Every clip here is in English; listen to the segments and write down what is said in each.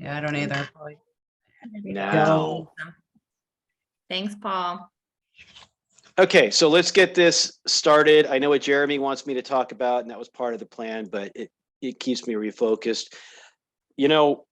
Yeah, I don't either. Now. Thanks, Paul. Okay, so let's get this started. I know what Jeremy wants me to talk about, and that was part of the plan, but it keeps me refocused. You know,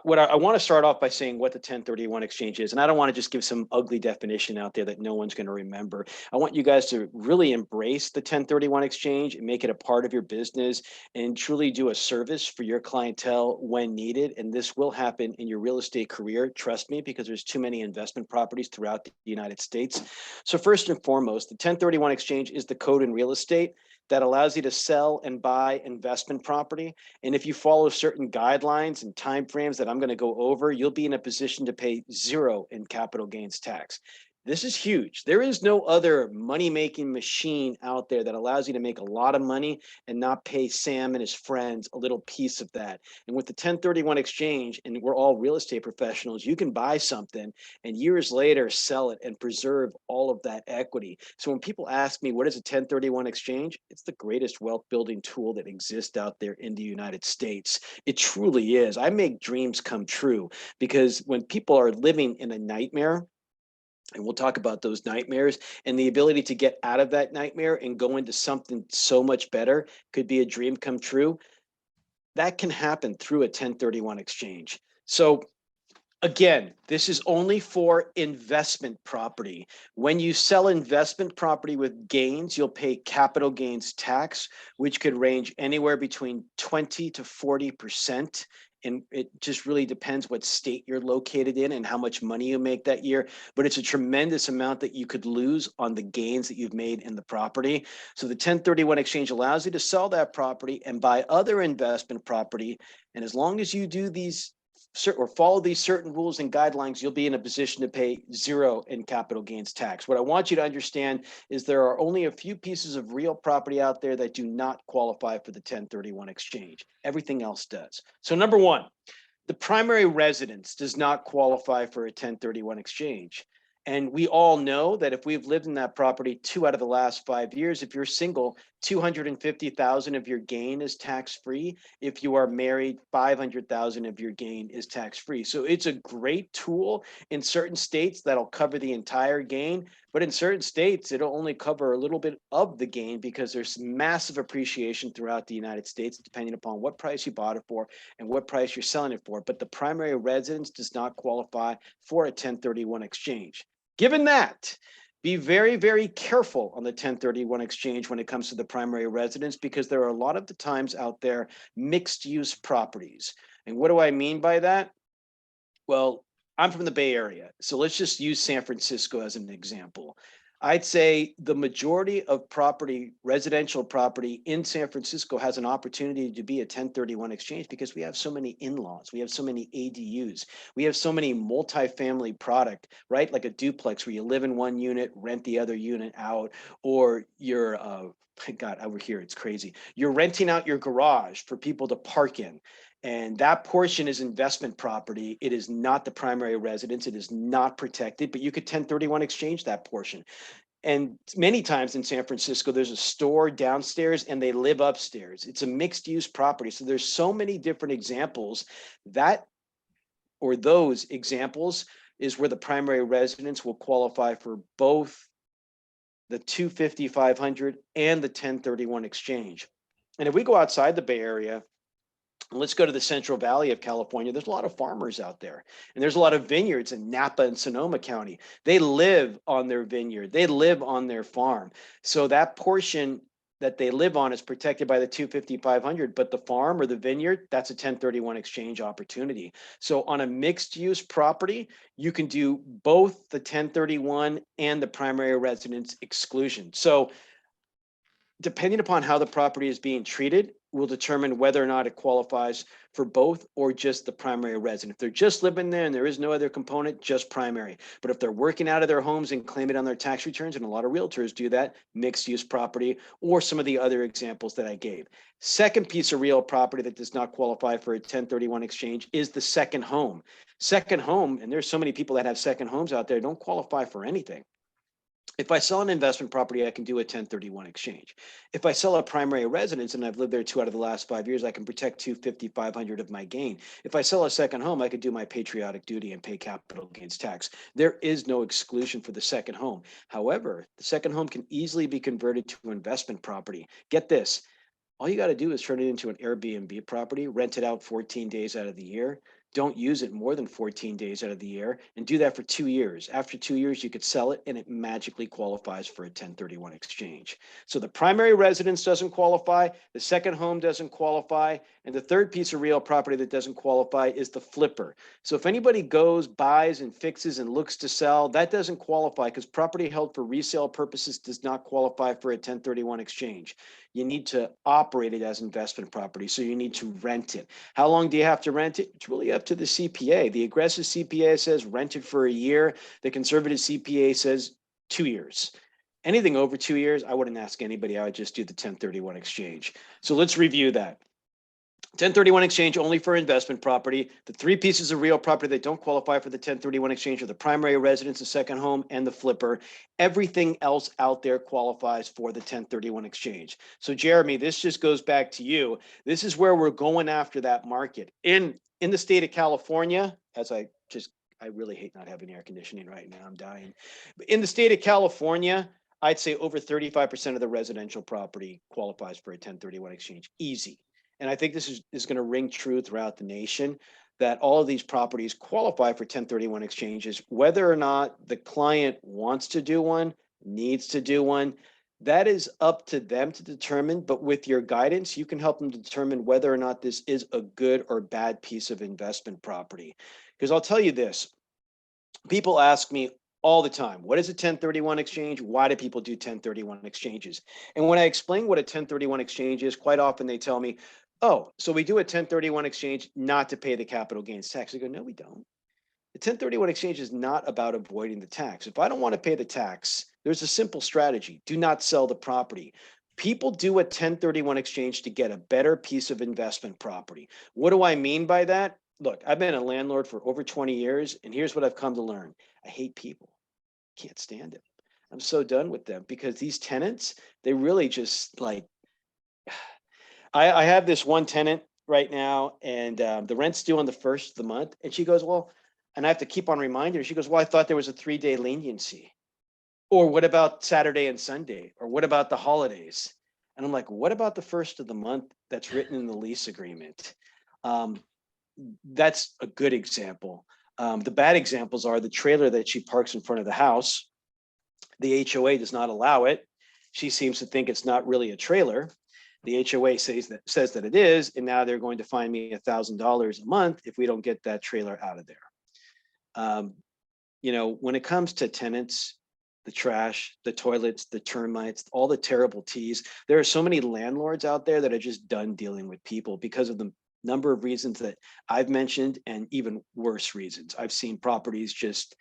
what I want to start off by saying what the 1031 exchange is, and I don't want to just give some ugly definition out there that no one's going to remember. I want you guys to really embrace the 1031 exchange and make it a part of your business and truly do a service for your clientele when needed. And this will happen in your real estate career. Trust me, because there's too many investment properties throughout the United States. So first and foremost, the 1031 exchange is the code in real estate that allows you to sell and buy investment property. And if you follow certain guidelines and timeframes that I'm going to go over, you'll be in a position to pay zero in capital gains tax. This is huge. There is no other money-making machine out there that allows you to make a lot of money and not pay Sam and his friends a little piece of that. And with the 1031 exchange, and we're all real estate professionals, you can buy something and years later sell it and preserve all of that equity. So when people ask me, what is a 1031 exchange? It's the greatest wealth building tool that exists out there in the United States. It truly is. I make dreams come true because when people are living in a nightmare, and we'll talk about those nightmares, and the ability to get out of that nightmare and go into something so much better could be a dream come true. That can happen through a 1031 exchange. So again, this is only for investment property. When you sell investment property with gains, you'll pay capital gains tax, which could range anywhere between 20 to 40%. And it just really depends what state you're located in and how much money you make that year. But it's a tremendous amount that you could lose on the gains that you've made in the property. So the 1031 exchange allows you to sell that property and buy other investment property. And as long as you do these or follow these certain rules and guidelines, you'll be in a position to pay zero in capital gains tax. What I want you to understand is there are only a few pieces of real property out there that do not qualify for the 1031 exchange. Everything else does. So number one, the primary residence does not qualify for a 1031 exchange. And we all know that if we've lived in that property 2 out of the last 5 years, if you're single, 250,000 of your gain is tax-free. If you are married, 500,000 of your gain is tax-free. So it's a great tool in certain states that'll cover the entire gain, but in certain states, it'll only cover a little bit of the gain because there's massive appreciation throughout the United States, depending upon what price you bought it for and what price you're selling it for. But the primary residence does not qualify for a 1031 exchange. Given that, be very, very careful on the 1031 exchange when it comes to the primary residence, because there are a lot of the times out there mixed use properties. And what do I mean by that? Well, I'm from the Bay Area, so let's just use San Francisco as an example. I'd say the majority of property, residential property in San Francisco has an opportunity to be a 1031 exchange because we have so many in-laws, we have so many ADUs, we have so many multifamily product, right? Like a duplex where you live in one unit, rent the other unit out, or you're, God, over here, it's crazy. You're renting out your garage for people to park in. And that portion is investment property. It is not the primary residence. It is not protected, but you could 1031 exchange that portion. And many times in San Francisco, there's a store downstairs and they live upstairs. It's a mixed use property. So there's so many different examples that, or those examples is where the primary residence will qualify for both the 250, 500 and the 1031 exchange. And if we go outside the Bay Area, let's go to the Central Valley of California. There's a lot of farmers out there, and there's a lot of vineyards in Napa and Sonoma County. They live on their vineyard. They live on their farm. So that portion that they live on is protected by the 250, 500, but the farm or the vineyard, that's a 1031 exchange opportunity. So on a mixed use property, you can do both the 1031 and the primary residence exclusion. So depending upon how the property is being treated will determine whether or not it qualifies for both or just the primary resident. If they're just living there and there is no other component, just primary. But if they're working out of their homes and claim it on their tax returns, and a lot of realtors do that, mixed use property, or some of the other examples that I gave. Second piece of real property that does not qualify for a 1031 exchange is the second home. Second home, and there's so many people that have second homes out there, don't qualify for anything. If I sell an investment property, I can do a 1031 exchange. If I sell a primary residence and I've lived there 2 out of the last 5 years, I can protect 250, 500 of my gain. If I sell a second home, I could do my patriotic duty and pay capital gains tax. There is no exclusion for the second home. However, the second home can easily be converted to investment property. Get this. All you got to do is turn it into an Airbnb property, rent it out 14 days out of the year. Don't use it more than 14 days out of the year, and do that for 2 years. After 2 years, you could sell it and it magically qualifies for a 1031 exchange. So the primary residence doesn't qualify, the second home doesn't qualify, and the third piece of real property that doesn't qualify is the flipper. So if anybody goes, buys and fixes and looks to sell, that doesn't qualify because property held for resale purposes does not qualify for a 1031 exchange. You need to operate it as investment property, so you need to rent it. How long do you have to rent it? It's really up to the CPA. The aggressive CPA says rent it for a year. The conservative CPA says 2 years. Anything over 2 years, I wouldn't ask anybody. I would just do the 1031 exchange. So let's review that. 1031 exchange only for investment property. The three pieces of real property that don't qualify for the 1031 exchange are the primary residence, the second home, and the flipper. Everything else out there qualifies for the 1031 exchange. So Jeremy, this just goes back to you. This is where we're going after that market. In the state of California, I really hate not having air conditioning right now. I'm dying. But in the state of California, I'd say over 35% of the residential property qualifies for a 1031 exchange. Easy. And I think this is going to ring true throughout the nation that all of these properties qualify for 1031 exchanges, whether or not the client wants to do one, needs to do one. That is up to them to determine, but with your guidance, you can help them determine whether or not this is a good or bad piece of investment property. Because I'll tell you this, people ask me all the time, what is a 1031 exchange? Why do people do 1031 exchanges? And when I explain what a 1031 exchange is, quite often they tell me, oh, so we do a 1031 exchange not to pay the capital gains tax. I go, no, we don't. The 1031 exchange is not about avoiding the tax. If I don't want to pay the tax, there's a simple strategy. Do not sell the property. People do a 1031 exchange to get a better piece of investment property. What do I mean by that? Look, I've been a landlord for over 20 years, and here's what I've come to learn. I hate people. Can't stand it. I'm so done with them because these tenants, they really just like, I have this one tenant right now, and the rent's due on the first of the month. And she goes, well, and I have to keep on reminding her. She goes, well, I thought there was a 3-day leniency. Or what about Saturday and Sunday? Or what about the holidays? And I'm like, what about the first of the month that's written in the lease agreement? That's a good example. The bad examples are the trailer that she parks in front of the house. The HOA does not allow it. She seems to think it's not really a trailer. The HOA says that it is, and now they're going to fine me $1,000 a month if we don't get that trailer out of there. When it comes to tenants, the trash, the toilets, the termites, all the terrible teas, there are so many landlords out there that are just done dealing with people because of the number of reasons that I've mentioned, and even worse reasons. I've seen properties just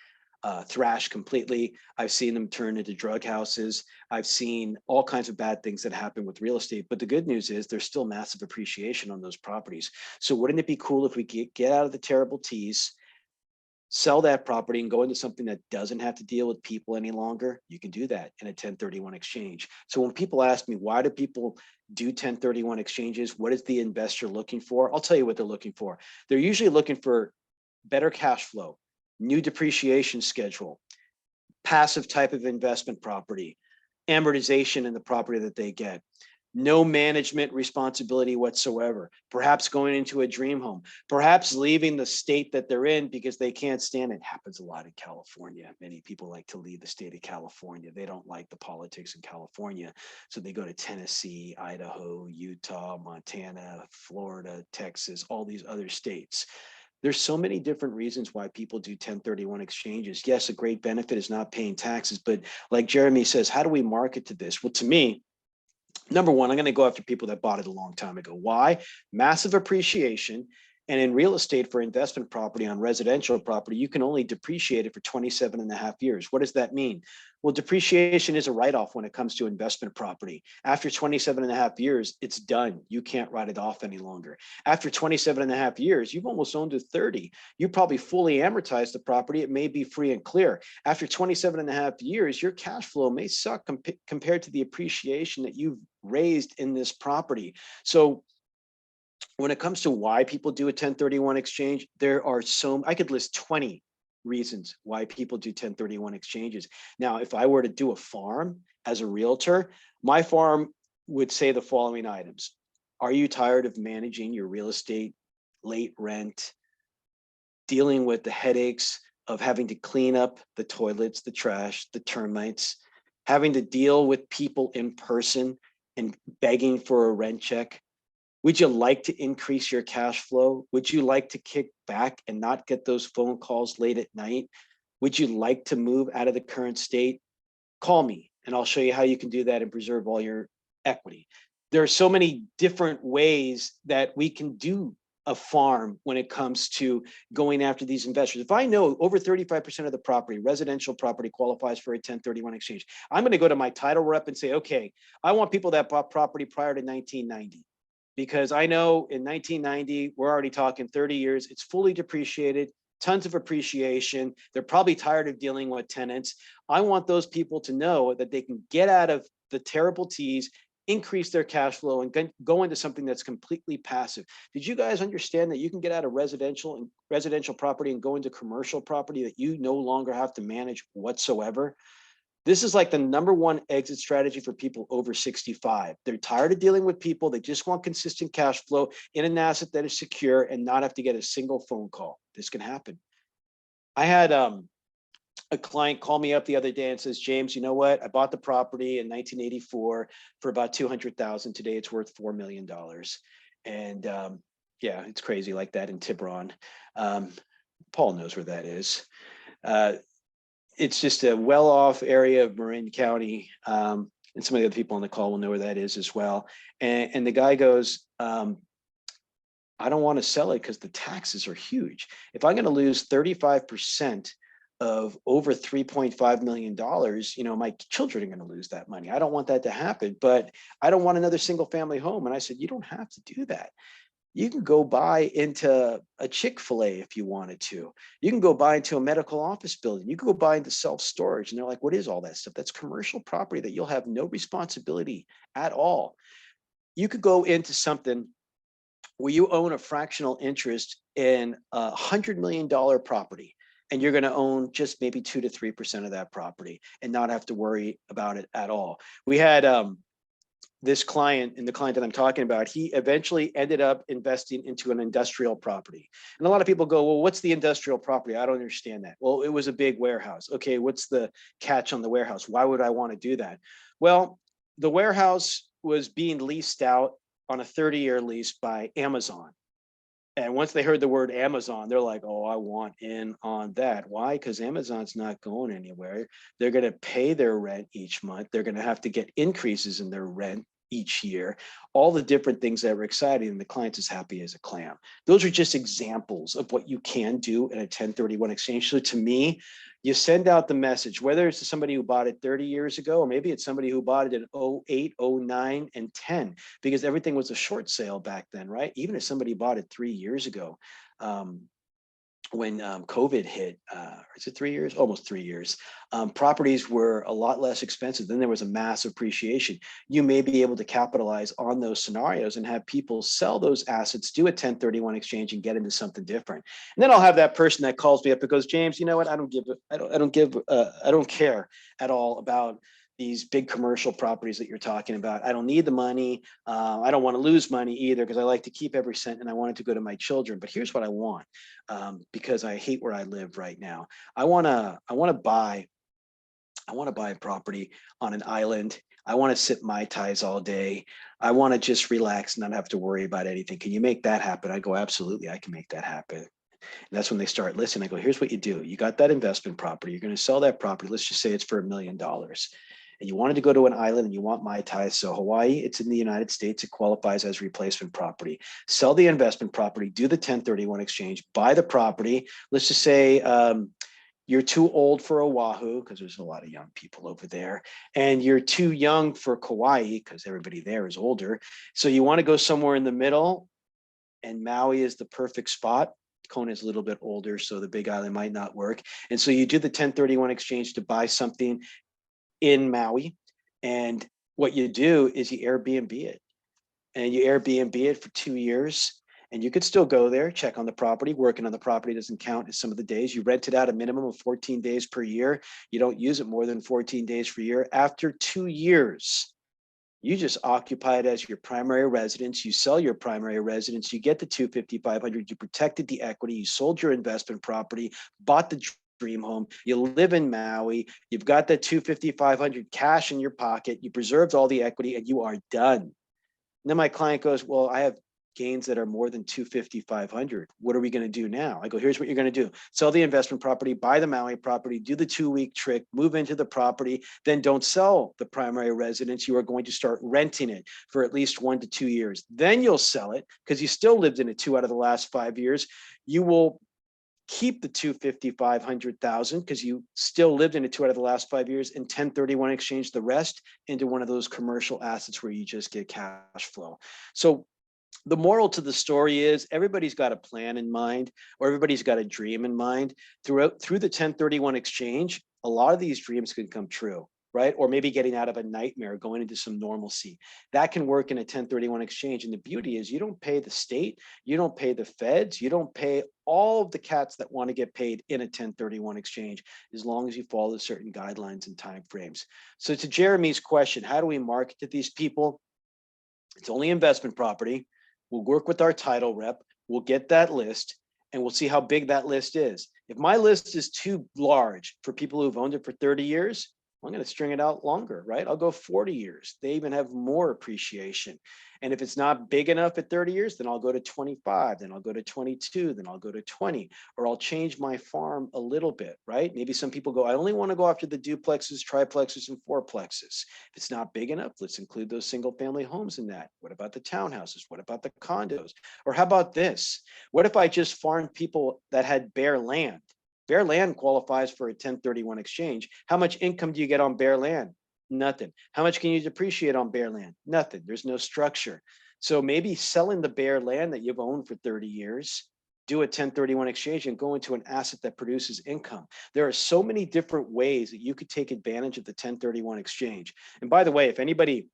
thrashed completely. I've seen them turn into drug houses. I've seen all kinds of bad things that happen with real estate. But the good news is there's still massive appreciation on those properties. So wouldn't it be cool if we get out of the terrible teas, sell that property and go into something that doesn't have to deal with people any longer? You can do that in a 1031 exchange. So when people ask me, why do people do 1031 exchanges? What is the investor looking for? I'll tell you what they're looking for. They're usually looking for better cash flow, new depreciation schedule, passive type of investment property, amortization in the property that they get, no management responsibility whatsoever, perhaps going into a dream home, perhaps leaving the state that they're in because they can't stand it. Happens a lot in California. Many people like to leave the state of California. They don't like the politics in California. So they go to Tennessee, Idaho, Utah, Montana, Florida, Texas, all these other states. There's so many different reasons why people do 1031 exchanges. Yes, a great benefit is not paying taxes, but like Jeremy says, how do we market to this? Well, to me, number one, I'm going to go after people that bought it a long time ago. Why? Massive appreciation. And in real estate for investment property on residential property, you can only depreciate it for 27.5 years. What does that mean? Well, depreciation is a write-off when it comes to investment property. After 27.5 years, it's done. You can't write it off any longer. After 27.5 years, you've almost owned it 30. You probably fully amortized the property. It may be free and clear. After 27.5 years, your cash flow may suck compared to the appreciation that you've raised in this property. So when it comes to why people do a 1031 exchange, there are I could list 20 reasons why people do 1031 exchanges. Now, if I were to do a farm as a realtor, my farm would say the following items. Are you tired of managing your real estate, late rent, dealing with the headaches of having to clean up the toilets, the trash, the termites, having to deal with people in person and begging for a rent check? Would you like to increase your cash flow? Would you like to kick back and not get those phone calls late at night? Would you like to move out of the current state? Call me and I'll show you how you can do that and preserve all your equity. There are so many different ways that we can do a farm when it comes to going after these investors. If I know over 35% of the property, residential property, qualifies for a 1031 exchange, I'm going to go to my title rep and say, okay, I want people that bought property prior to 1990. Because I know in 1990, we're already talking 30 years, it's fully depreciated, tons of appreciation. They're probably tired of dealing with tenants. I want those people to know that they can get out of the terrible T's, increase their cash flow, and go into something that's completely passive. Did you guys understand that you can get out of residential property and go into commercial property that you no longer have to manage whatsoever? This is like the #1 exit strategy for people over 65. They're tired of dealing with people. They just want consistent cash flow in an asset that is secure and not have to get a single phone call. This can happen. I had a client call me up the other day and says, James, you know what? I bought the property in 1984 for about 200,000. Today it's worth $4 million. And yeah, it's crazy like that in Tiburon. Paul knows where that is. It's just a well-off area of Marin County. And some of the other people on the call will know where that is as well. And the guy goes, I don't want to sell it because the taxes are huge. If I'm going to lose 35% of over $3.5 million, you know, my children are going to lose that money. I don't want that to happen, but I don't want another single family home. And I said, you don't have to do that. You can go buy into a Chick-fil-A if you wanted to. You can go buy into a medical office building. You can go buy into self-storage. And they're like, what is all that stuff? That's commercial property that you'll have no responsibility at all. You could go into something where you own a fractional interest in $100 million property, and you're going to own just maybe 2 to 3% of that property and not have to worry about it at all. We had this client, and the client that I'm talking about, he eventually ended up investing into an industrial property. And a lot of people go, well, what's the industrial property? I don't understand that. Well, it was a big warehouse. Okay, what's the catch on the warehouse? Why would I want to do that? Well, the warehouse was being leased out on a 30-year lease by Amazon. And once they heard the word Amazon, they're like, oh, I want in on that. Why? Because Amazon's not going anywhere. They're going to pay their rent each month. They're going to have to get increases in their rent each year, all the different things that were exciting, and the client's as happy as a clam. Those are just examples of what you can do in a 1031 exchange. So to me, you send out the message, whether it's to somebody who bought it 30 years ago, or maybe it's somebody who bought it in 08, 09, and 10, because everything was a short sale back then, right? Even if somebody bought it 3 years ago, when COVID hit, is it 3 years? Almost 3 years. Properties were a lot less expensive. Then there was a massive appreciation. You may be able to capitalize on those scenarios and have people sell those assets, do a 1031 exchange, and get into something different. And then I'll have that person that calls me up and goes, James, you know what? I don't care at all about these big commercial properties that you're talking about. I don't need the money. I don't want to lose money either, because I like to keep every cent and I want it to go to my children. But here's what I want, because I hate where I live right now. I want to buy a property on an island. I want to sip Mai Tais all day. I want to just relax and not have to worry about anything. Can you make that happen? I go, absolutely, I can make that happen. And that's when they start listening. I go, here's what you do. You got that investment property. You're going to sell that property. Let's just say it's for $1 million. and you wanted to go to an island and you want Mai Tai. So Hawaii, it's in the United States. It qualifies as replacement property. Sell the investment property, do the 1031 exchange, buy the property. Let's just say you're too old for Oahu because there's a lot of young people over there, and you're too young for Kauai because everybody there is older. So you want to go somewhere in the middle, and Maui is the perfect spot. Kona is a little bit older, so the Big Island might not work. And so you do the 1031 exchange to buy something in Maui. And what you do is you Airbnb it. And you Airbnb it for 2 years. And you could still go there, check on the property. Working on the property doesn't count as some of the days. You rent it out a minimum of 14 days per year. You don't use it more than 14 days per year. After 2 years, you just occupy it as your primary residence. You sell your primary residence. You get the 250,500. You protected the equity. You sold your investment property, bought the dream home. You live in Maui. You've got that 250,500 cash in your pocket. You preserved all the equity, and you are done. And then my client goes, well, I have gains that are more than 250,500. What are we going to do now? I go, here's what you're going to do. Sell the investment property, buy the Maui property, do the 2-week trick, move into the property, then don't sell the primary residence. You are going to start renting it for at least 1 to 2 years. Then you'll sell it because you still lived in it 2 out of the last 5 years. You will keep the 250,500,000 because you still lived in it 2 out of the last 5 years, and 1031 exchange the rest into one of those commercial assets where you just get cash flow. So the moral to the story is everybody's got a plan in mind, or everybody's got a dream in mind. Through the 1031 exchange, a lot of these dreams can come true, right? Or maybe getting out of a nightmare, going into some normalcy. That can work in a 1031 exchange. And the beauty is you don't pay the state, you don't pay the feds, you don't pay all of the cats that want to get paid in a 1031 exchange, as long as you follow certain guidelines and timeframes. So to Jeremy's question, how do we market to these people? It's only investment property. We'll work with our title rep. We'll get that list, and we'll see how big that list is. If my list is too large for people who've owned it for 30 years, I'm going to string it out longer, right? I'll go 40 years. They even have more appreciation. And if it's not big enough at 30 years, then I'll go to 25, then I'll go to 22, then I'll go to 20, or I'll change my farm a little bit, right? Maybe some people go, I only want to go after the duplexes, triplexes, and fourplexes. If it's not big enough, let's include those single family homes in that. What about the townhouses? What about the condos? Or how about this? What if I just farmed people that had bare land? Bare land qualifies for a 1031 exchange. How much income do you get on bare land? Nothing. How much can you depreciate on bare land? Nothing. There's no structure. So maybe selling the bare land that you've owned for 30 years, do a 1031 exchange and go into an asset that produces income. There are so many different ways that you could take advantage of the 1031 exchange. And by the way, if anybody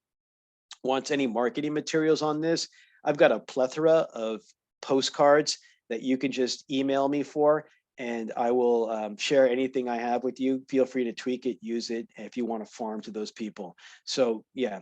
wants any marketing materials on this, I've got a plethora of postcards that you can just email me for, and I will share anything I have with you. Feel free to tweak it, use it if you want to farm to those people. So yeah,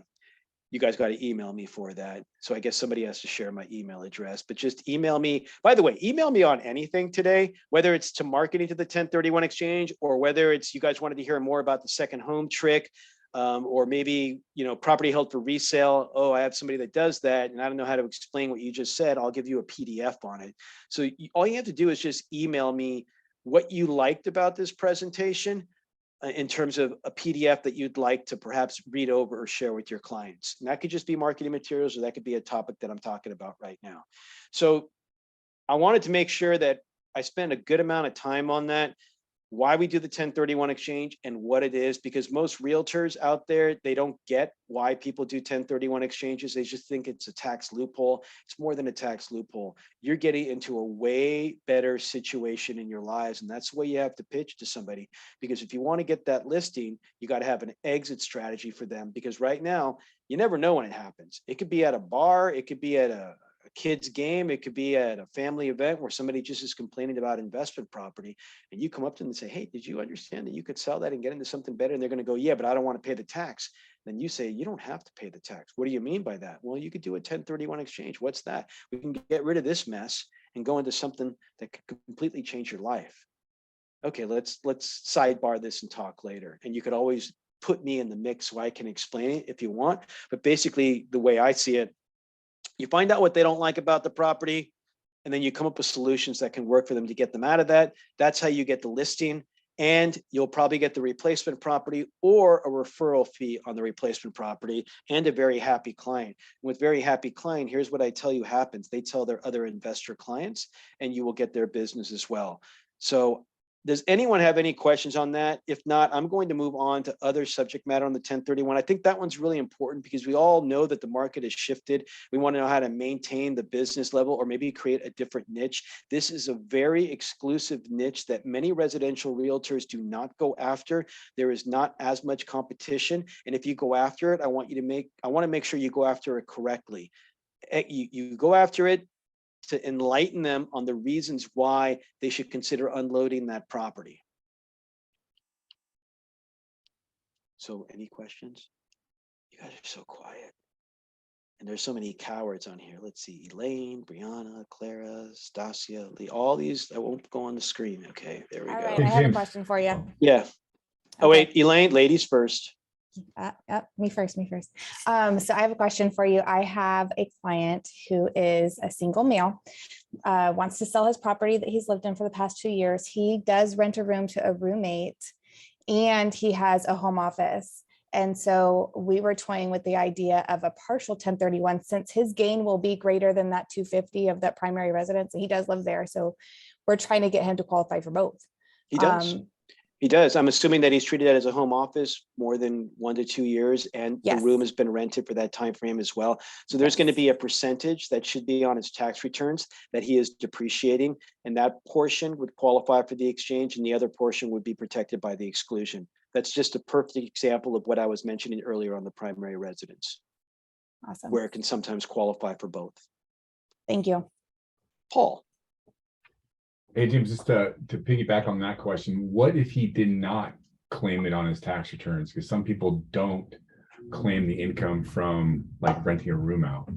you guys got to email me for that. So I guess somebody has to share my email address, but just email me. By the way, email me on anything today, whether it's to marketing to the 1031 exchange, or whether it's you guys wanted to hear more about the second home trick, or maybe, property held for resale. Oh, I have somebody that does that, and I don't know how to explain what you just said. I'll give you a PDF on it. So all you have to do is just email me what you liked about this presentation in terms of a PDF that you'd like to perhaps read over or share with your clients. And that could just be marketing materials, or that could be a topic that I'm talking about right now. So I wanted to make sure that I spend a good amount of time on that, why we do the 1031 exchange and what it is, because most realtors out there, they don't get why people do 1031 exchanges. They just think it's a tax loophole. It's more than a tax loophole. You're getting into a way better situation in your lives. And that's the way you have to pitch to somebody, because if you want to get that listing, you got to have an exit strategy for them, because right now, you never know when it happens. It could be at a bar, it could be at a kid's game, it could be at a family event where somebody just is complaining about investment property, and you come up to them and say, hey, did you understand that you could sell that and get into something better? And they're going to go, yeah, but I don't want to pay the tax. Then you say, you don't have to pay the tax. What do you mean by that? Well, you could do a 1031 exchange. What's that? We can get rid of this mess and go into something that could completely change your life. Okay, let's sidebar this and talk later. And you could always put me in the mix so I can explain it if you want. But basically, the way I see it, you find out what they don't like about the property, and then you come up with solutions that can work for them to get them out of that. That's how you get the listing. and you'll probably get the replacement property or a referral fee on the replacement property and a very happy client. With very happy client, here's what I tell you happens. They tell their other investor clients and you will get their business as well. So does anyone have any questions on that? If not, I'm going to move on to other subject matter on the 1031. I think that one's really important because we all know that the market has shifted. We want to know how to maintain the business level or maybe create a different niche. This is a very exclusive niche that many residential realtors do not go after. There is not as much competition. And if you go after it, I want to make sure you go after it correctly. You go after it to enlighten them on the reasons why they should consider unloading that property. So any questions? You guys are so quiet. And there's so many cowards on here. Let's see, Elaine, Brianna, Clara, Stasia, Lee, all these, I won't go on the screen. Okay, there we All go. right, I have a question for you. Yeah. Oh, Okay. wait, Elaine, ladies first. Me first. So I have a question for you. I have a client who is a single male, wants to sell his property that he's lived in for the past 2 years. He does rent a room to a roommate and he has a home office. And so we were toying with the idea of a partial 1031 since his gain will be greater than that 250 of that primary residence. And he does live there. So we're trying to get him to qualify for both. He does. He does. I'm assuming that he's treated that as a home office more than 1 to 2 years, and Yes. the room has been rented for that time frame as well. So there's going to be a percentage that should be on his tax returns that he is depreciating, and that portion would qualify for the exchange, and the other portion would be protected by the exclusion. That's just a perfect example of what I was mentioning earlier on the primary residence, Awesome. where it can sometimes qualify for both. Thank you. Paul. Hey, James, just to piggyback on that question, what if he did not claim it on his tax returns? Because some people don't claim the income from like renting a room out.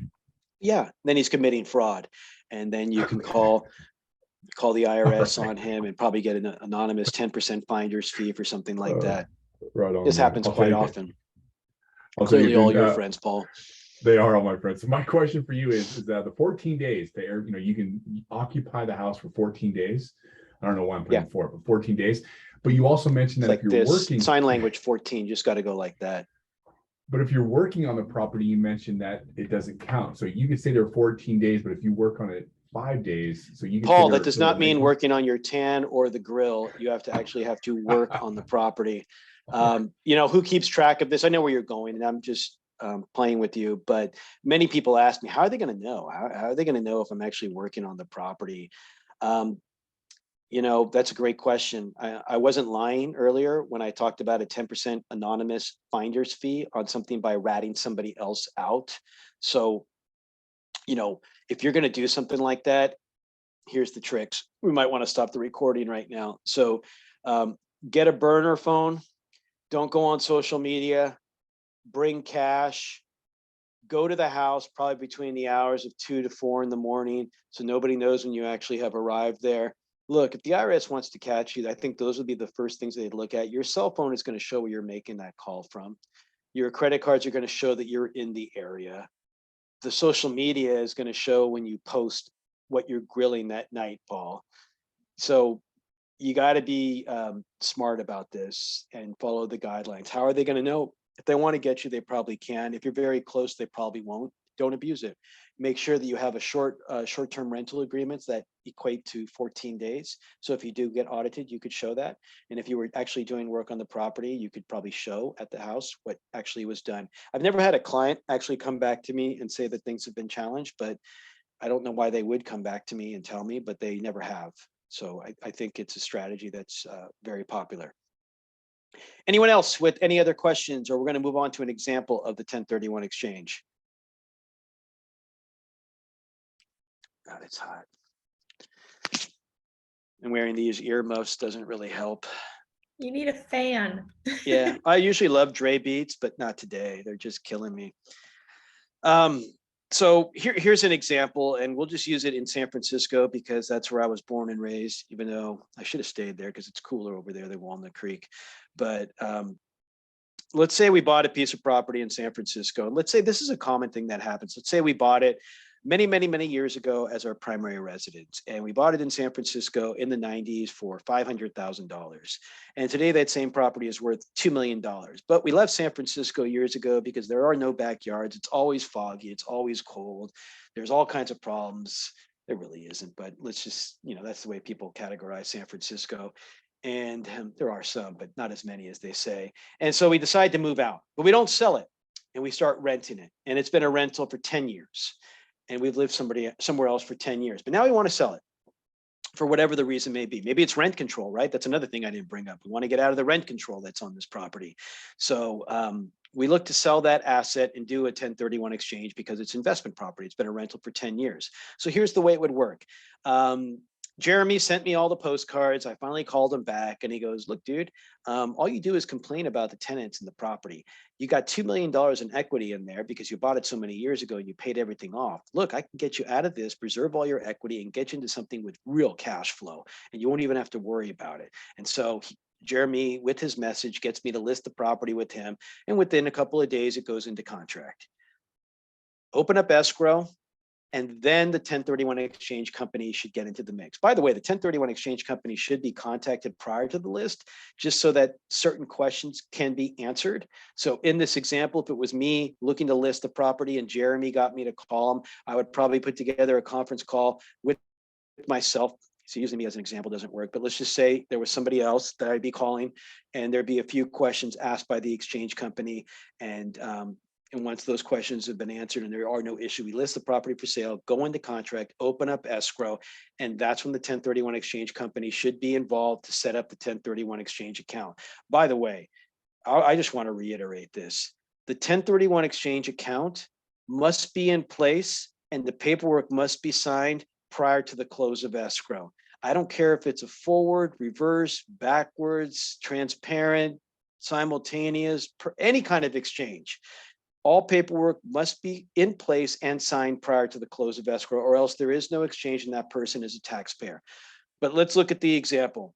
Yeah, then he's committing fraud. And then you can call the IRS on him and probably get an anonymous 10% finder's fee for something like that. Right on. This man. happens I'll quite take it. often. I'll take Clearly it. all And, your friends, Paul. They are all my friends. So my question for you is the 14 days to air, you can occupy the house for 14 days. I don't know why I'm putting for it, but 14 days. But you also mentioned It's that like if you're this working sign language 14, just got to go like that. But if you're working on the property, you mentioned that it doesn't count. So you could say there are 14 days, but if you work on it 5 days, so you can Paul, that does not mean working on your tan or the grill. You have to work on the property. Who keeps track of this? I know where you're going, and I'm just playing with you, but many people ask me, how are they going to know? How are they going to know if I'm actually working on the property? That's a great question. I wasn't lying earlier when I talked about a 10% anonymous finder's fee on something by ratting somebody else out. So, if you're going to do something like that, here's the tricks. We might want to stop the recording right now. So get a burner phone. Don't go on social media. Bring cash. Go to the house probably between the hours of 2 to 4 in the morning, so nobody knows when you actually have arrived there. Look, if the IRS wants to catch you, I think those would be the first things they'd look at. Your cell phone is going to show where you're making that call from. Your credit cards are going to show that you're in the area. The social media is going to show when you post what you're grilling that night, Paul. So you got to be smart about this and follow the guidelines. How are they going to know? If they want to get you, they probably can. If you're very close, they probably won't. Don't abuse it. Make sure that you have a short-term rental agreements that equate to 14 days. So if you do get audited, you could show that. And if you were actually doing work on the property, you could probably show at the house what actually was done. I've never had a client actually come back to me and say that things have been challenged, but I don't know why they would come back to me and tell me, but they never have. So I think it's a strategy that's very popular. Anyone else with any other questions, or we're going to move on to an example of the 1031 exchange? God, it's hot. And wearing these earmuffs doesn't really help. You need a fan. Yeah, I usually love Dre beats, but not today. They're just killing me. So here's an example, and we'll just use it in San Francisco because that's where I was born and raised, even though I should have stayed there because it's cooler over there than Walnut Creek. But let's say we bought a piece of property in San Francisco. And let's say this is a common thing that happens. Let's say we bought it. many, many, many years ago as our primary residence. And we bought it in San Francisco in the 90s for $500,000. And today that same property is worth $2 million. But we left San Francisco years ago because there are no backyards. It's always foggy. It's always cold. There's all kinds of problems. There really isn't, but let's just, that's the way people categorize San Francisco. And there are some, but not as many as they say. And so we decide to move out, but we don't sell it, and we start renting it. And it's been a rental for 10 years. And we've lived somewhere else for 10 years, but now we want to sell it for whatever the reason may be. Maybe it's rent control, right? That's another thing I didn't bring up. We want to get out of the rent control that's on this property. So we look to sell that asset and do a 1031 exchange because it's investment property. It's been a rental for 10 years. So here's the way it would work. Jeremy sent me all the postcards. I finally called him back and he goes, look, dude, all you do is complain about the tenants in the property. You got $2 million in equity in there because you bought it so many years ago and you paid everything off. Look, I can get you out of this, preserve all your equity and get you into something with real cash flow, and you won't even have to worry about it. And so Jeremy, with his message, gets me to list the property with him. And within a couple of days, it goes into contract. Open up escrow. And then the 1031 exchange company should get into the mix. By the way, the 1031 exchange company should be contacted prior to the list, just so that certain questions can be answered. So in this example, if it was me looking to list the property and Jeremy got me to call him, I would probably put together a conference call with myself. So using me as an example doesn't work, but let's just say there was somebody else that I'd be calling and there'd be a few questions asked by the exchange company. And once those questions have been answered and there are no issues, we list the property for sale, go into contract, open up escrow, and that's when the 1031 exchange company should be involved to set up the 1031 exchange account. By the way, I just want to reiterate this. The 1031 exchange account must be in place and the paperwork must be signed prior to the close of escrow. I don't care if it's a forward, reverse, backwards, transparent, simultaneous, any kind of exchange. All paperwork must be in place and signed prior to the close of escrow, or else there is no exchange and that person is a taxpayer. But let's look at the example.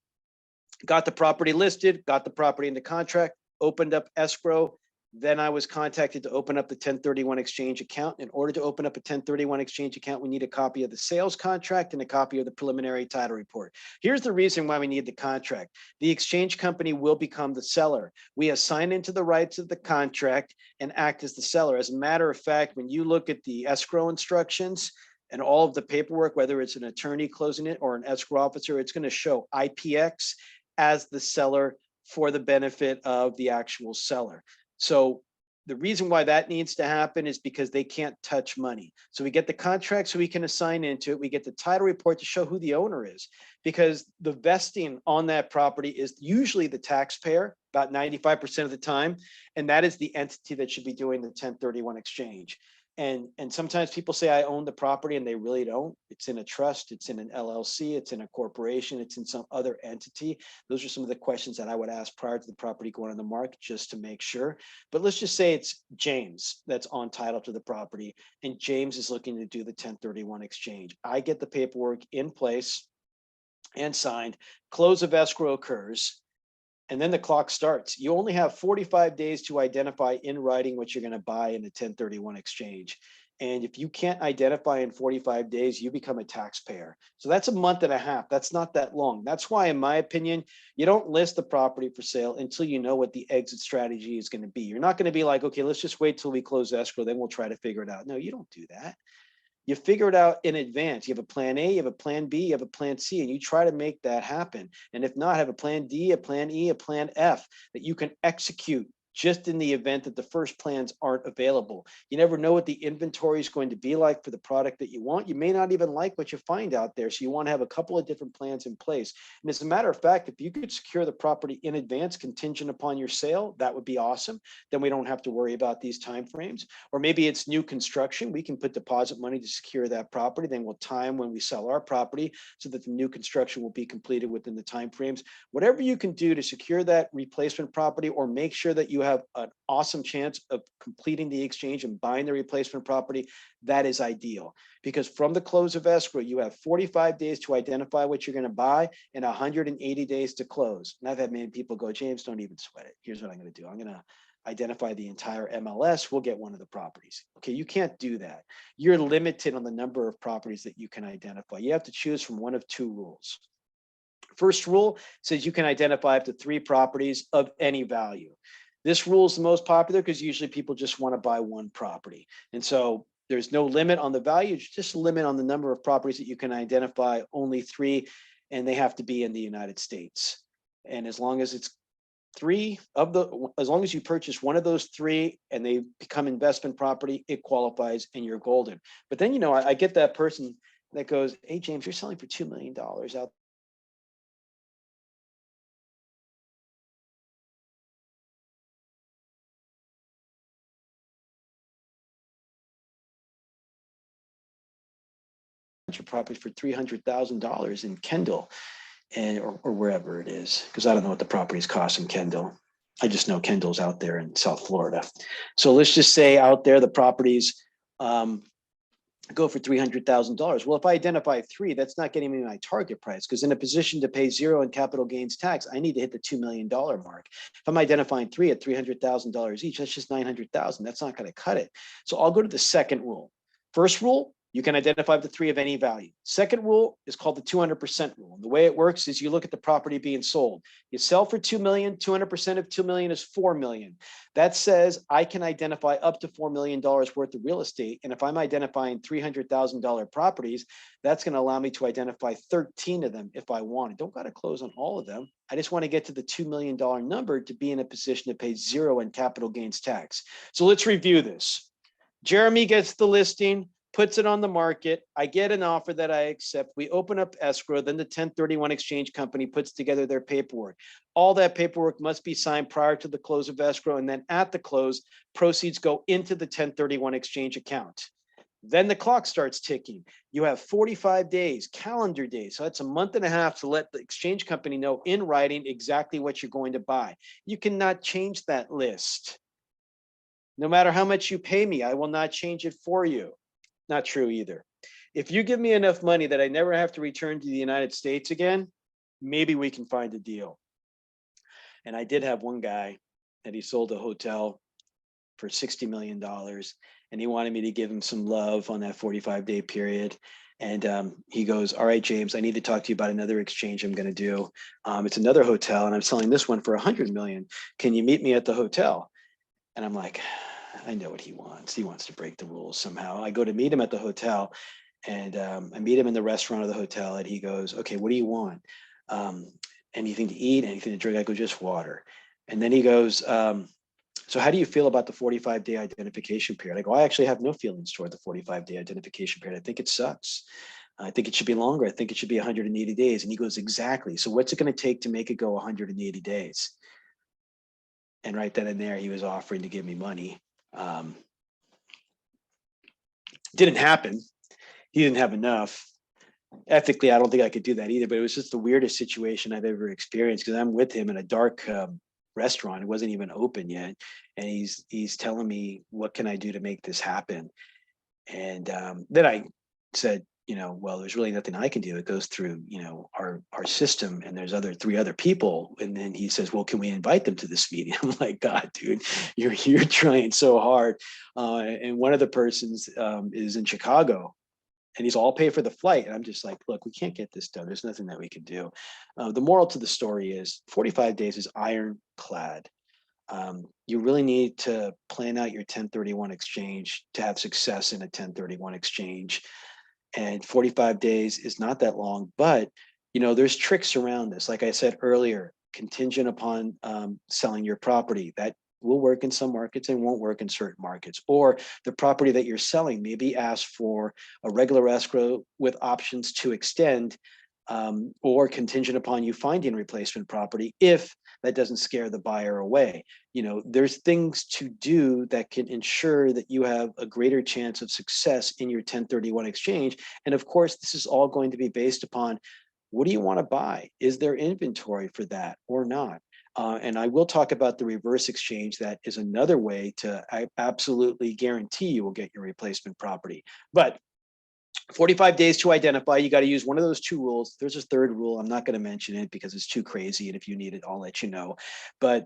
Got the property listed, got the property into contract, opened up escrow. Then I was contacted to open up the 1031 exchange account. In order to open up a 1031 exchange account, we need a copy of the sales contract and a copy of the preliminary title report. Here's the reason why we need the contract. The exchange company will become the seller. We assign into the rights of the contract and act as the seller. As a matter of fact, when you look at the escrow instructions and all of the paperwork, whether it's an attorney closing it or an escrow officer, it's going to show IPX as the seller for the benefit of the actual seller. So the reason why that needs to happen is because they can't touch money. So we get the contract so we can assign into it. We get the title report to show who the owner is, because the vesting on that property is usually the taxpayer, about 95% of the time. And that is the entity that should be doing the 1031 exchange. And sometimes people say I own the property and they really don't. It's in a trust, it's in an LLC, it's in a corporation, it's in some other entity. Those are some of the questions that I would ask prior to the property going on the market, just to make sure. But let's just say it's James that's on title to the property and James is looking to do the 1031 exchange. I get the paperwork in place and signed, close of escrow occurs, and then the clock starts. You only have 45 days to identify in writing what you're going to buy in a 1031 exchange. And if you can't identify in 45 days, you become a taxpayer. So that's a month and a half. That's not that long. That's why, in my opinion, you don't list the property for sale until you know what the exit strategy is going to be. You're not going to be like, okay, let's just wait till we close escrow, then we'll try to figure it out. No, you don't do that. You figure it out in advance. You have a plan A, you have a plan B, you have a plan C, and you try to make that happen. And if not, have a plan D, a plan E, a plan F that you can execute just in the event that the first plans aren't available. You never know what the inventory is going to be like for the product that you want. You may not even like what you find out there. So you want to have a couple of different plans in place. And as a matter of fact, if you could secure the property in advance, contingent upon your sale, that would be awesome. Then we don't have to worry about these timeframes. Or maybe it's new construction. We can put deposit money to secure that property. Then we'll time when we sell our property so that the new construction will be completed within the timeframes. Whatever you can do to secure that replacement property or make sure that you have an awesome chance of completing the exchange and buying the replacement property, that is ideal. Because from the close of escrow, you have 45 days to identify what you're going to buy and 180 days to close. And I've had many people go, James, don't even sweat it. Here's what I'm going to do. I'm identify the entire MLS, we'll get one of the properties. Okay, you can't do that. You're limited on the number of properties that you can identify. You have to choose from one of two rules. First rule says you can identify up to 3 properties of any value. This rule is the most popular because usually people just want to buy one property. And so there's no limit on the value, it's just a limit on the number of properties that you can identify, only 3, and they have to be in the United States. And as long as it's as long as you purchase one of those 3 and they become investment property, it qualifies and you're golden. But then, I get that person that goes, hey, James, you're selling for $2 million out. Your property for $300,000 in Kendall or wherever it is, because I don't know what the properties cost in Kendall. I just know Kendall's out there in South Florida. So let's just say out there the properties go for $300,000. Well, if I identify 3, that's not getting me my target price, because in a position to pay 0 in capital gains tax, I need to hit the $2 million mark. If I'm identifying 3 at $300,000 each, that's just $900,000. That's not going to cut it. So I'll go to the second rule. First rule, you can identify up to 3 of any value. Second rule is called the 200% rule. And the way it works is you look at the property being sold. You sell for 2 million, 200% of 2 million is 4 million. That says I can identify up to $4 million worth of real estate. And if I'm identifying $300,000 properties, that's going to allow me to identify 13 of them if I want. I don't got to close on all of them. I just want to get to the $2 million number to be in a position to pay 0 in capital gains tax. So let's review this. Jeremy gets the listing, puts it on the market. I get an offer that I accept. We open up escrow. Then the 1031 exchange company puts together their paperwork. All that paperwork must be signed prior to the close of escrow. And then at the close, proceeds go into the 1031 exchange account. Then the clock starts ticking. You have 45 days, calendar days. So that's a month and a half to let the exchange company know in writing exactly what you're going to buy. You cannot change that list. No matter how much you pay me, I will not change it for you. Not true either. If you give me enough money that I never have to return to the United States again, maybe we can find a deal. And I did have one guy that he sold a hotel for $60 million, and he wanted me to give him some love on that 45-day period. And he goes, all right, James, I need to talk to you about another exchange I'm going to do. It's another hotel, and I'm selling this one for 100 million. Can you meet me at the hotel? And I'm like, I know what he wants. He wants to break the rules somehow. I go to meet him at the hotel, and I meet him in the restaurant of the hotel, and he goes, okay, what do you want? Anything to eat, anything to drink? I go, just water. And then he goes, so how do you feel about the 45-day identification period? I go, I actually have no feelings toward the 45-day identification period. I think it sucks. I think it should be longer. I think it should be 180 days. And he goes, exactly. So what's it going to take to make it go 180 days? And right then and there, he was offering to give me money. Didn't happen. He didn't have enough. Ethically, I don't think I could do that either, but it was just the weirdest situation I've ever experienced, because I'm with him in a dark restaurant. It wasn't even open yet. And he's telling me, what can I do to make this happen? And then I said, well, there's really nothing I can do. It goes through, our system, and there's 3 other people. And then he says, well, can we invite them to this meeting? I'm like, God, dude, you're trying so hard. And one of the persons is in Chicago, and he's all pay for the flight. And I'm just like, look, we can't get this done. There's nothing that we can do. The moral to the story is 45 days is ironclad. You really need to plan out your 1031 exchange to have success in a 1031 exchange. And 45 days is not that long, but there's tricks around this. Like I said earlier, contingent upon selling your property. That will work in some markets and won't work in certain markets. Or the property that you're selling may be asked for a regular escrow with options to extend, or contingent upon you finding replacement property if that doesn't scare the buyer away. There's things to do that can ensure that you have a greater chance of success in your 1031 exchange. And of course, this is all going to be based upon, what do you want to buy? Is there inventory for that or not? And I will talk about the reverse exchange. That is another way to absolutely guarantee you will get your replacement property. But 45 days to identify, you got to use one of those 2 rules. There's a third rule. I'm not going to mention it because it's too crazy. And if you need it, I'll let you know. But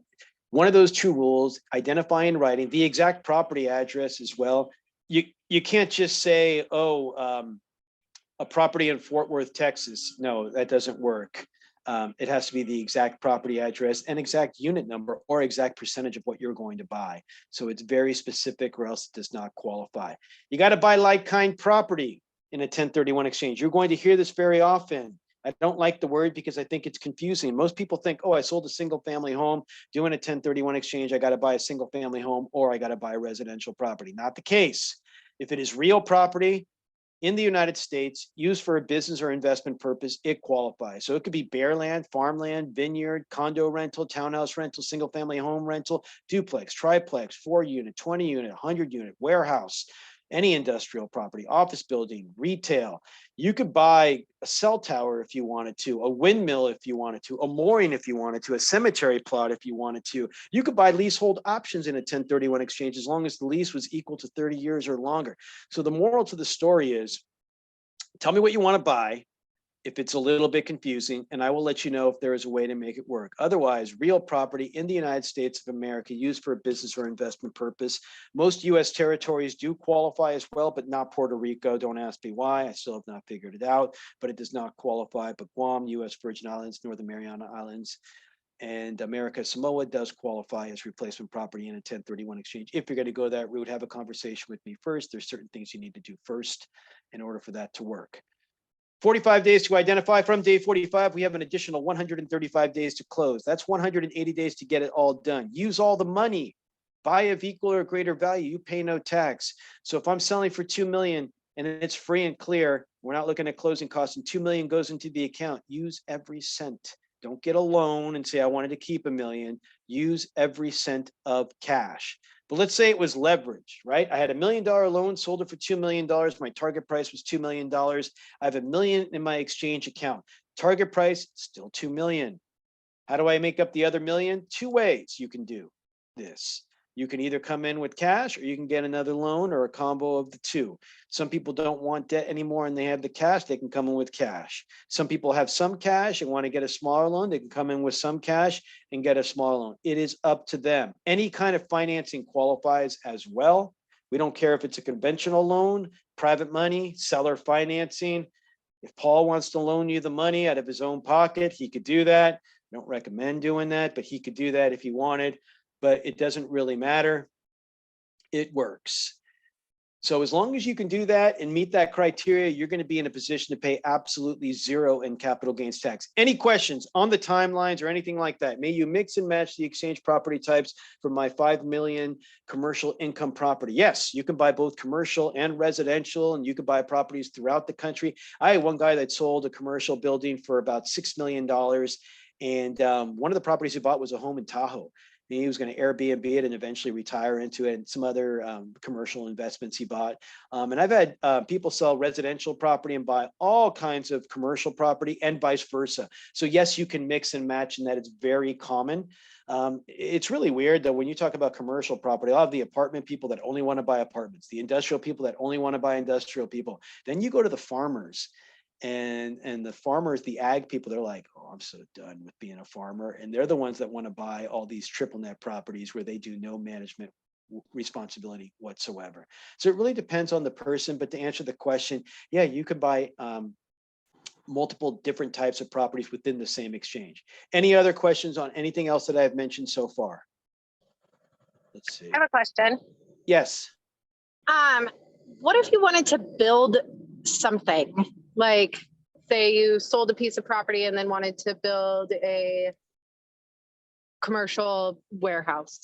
One of those two rules, identify in writing the exact property address as well. You can't just say, oh, a property in Fort Worth, Texas. No, that doesn't work. It has to be the exact property address and exact unit number or exact percentage of what you're going to buy. So it's very specific or else it does not qualify. You got to buy like-kind property in a 1031 exchange. You're going to hear this very often. I don't like the word because I think it's confusing. Most people think, oh, I sold a single family home, doing a 1031 exchange, I got to buy a single family home or I got to buy a residential property. Not the case. If it is real property in the United States, used for a business or investment purpose, it qualifies. So it could be bare land, farmland, vineyard, condo rental, townhouse rental, single family home rental, duplex, triplex, 4-unit, 20-unit, 100-unit, warehouse, any industrial property, office building, retail. You could buy a cell tower if you wanted to, a windmill if you wanted to, a mooring if you wanted to, a cemetery plot if you wanted to. You could buy leasehold options in a 1031 exchange as long as the lease was equal to 30 years or longer. So the moral to the story is, tell me what you want to buy if it's a little bit confusing, and I will let you know if there is a way to make it work. Otherwise, real property in the United States of America used for a business or investment purpose. Most US territories do qualify as well, but not Puerto Rico. Don't ask me why. I still have not figured it out, but it does not qualify. But Guam, US Virgin Islands, Northern Mariana Islands, and America Samoa does qualify as replacement property in a 1031 exchange. If you're going to go that route, have a conversation with me first. There's certain things you need to do first in order for that to work. 45 days to identify. From day 45, we have an additional 135 days to close. That's 180 days to get it all done. Use all the money. Buy of equal or greater value. You pay no tax. So if I'm selling for $2 million and it's free and clear, we're not looking at closing costs, and $2 million goes into the account, use every cent. Don't get a loan and say, I wanted to keep $1 million. Use every cent of cash. But let's say it was leverage, right? I had $1 million loan, sold it for $2 million. My target price was $2 million. I have $1 million in my exchange account. Target price, still $2 million. How do I make up the other $1 million? Two ways you can do this. You can either come in with cash or you can get another loan or a combo of the two. Some people don't want debt anymore and they have the cash, they can come in with cash. Some people have some cash and want to get a smaller loan, they can come in with some cash and get a small loan. It is up to them. Any kind of financing qualifies as well. We don't care if it's a conventional loan, private money, seller financing. If Paul wants to loan you the money out of his own pocket, he could do that. I don't recommend doing that, but he could do that if he wanted. But it doesn't really matter. It works. So as long as you can do that and meet that criteria, you're going to be in a position to pay absolutely zero in capital gains tax. Any questions on the timelines or anything like that? May you mix and match the exchange property types for my 5 million commercial income property? Yes, you can buy both commercial and residential, and you can buy properties throughout the country. I had one guy that sold a commercial building for about $6 million. And one of the properties he bought was a home in Tahoe. He was going to Airbnb it and eventually retire into it, and some other commercial investments he bought. And I've had people sell residential property and buy all kinds of commercial property and vice versa. So yes, you can mix and match, and that it's very common. It's really weird though, when you talk about commercial property, a lot of the apartment people that only want to buy apartments, the industrial people that only want to buy industrial people. Then you go to the farmers. And the farmers, the ag people, they're like, oh, I'm so done with being a farmer. And they're the ones that want to buy all these triple net properties where they do no management responsibility whatsoever. So it really depends on the person. But to answer the question, yeah, you could buy multiple different types of properties within the same exchange. Any other questions on anything else that I've mentioned so far? Let's see. I have a question. Yes. What if you wanted to build something? Like, say you sold a piece of property and then wanted to build a commercial warehouse.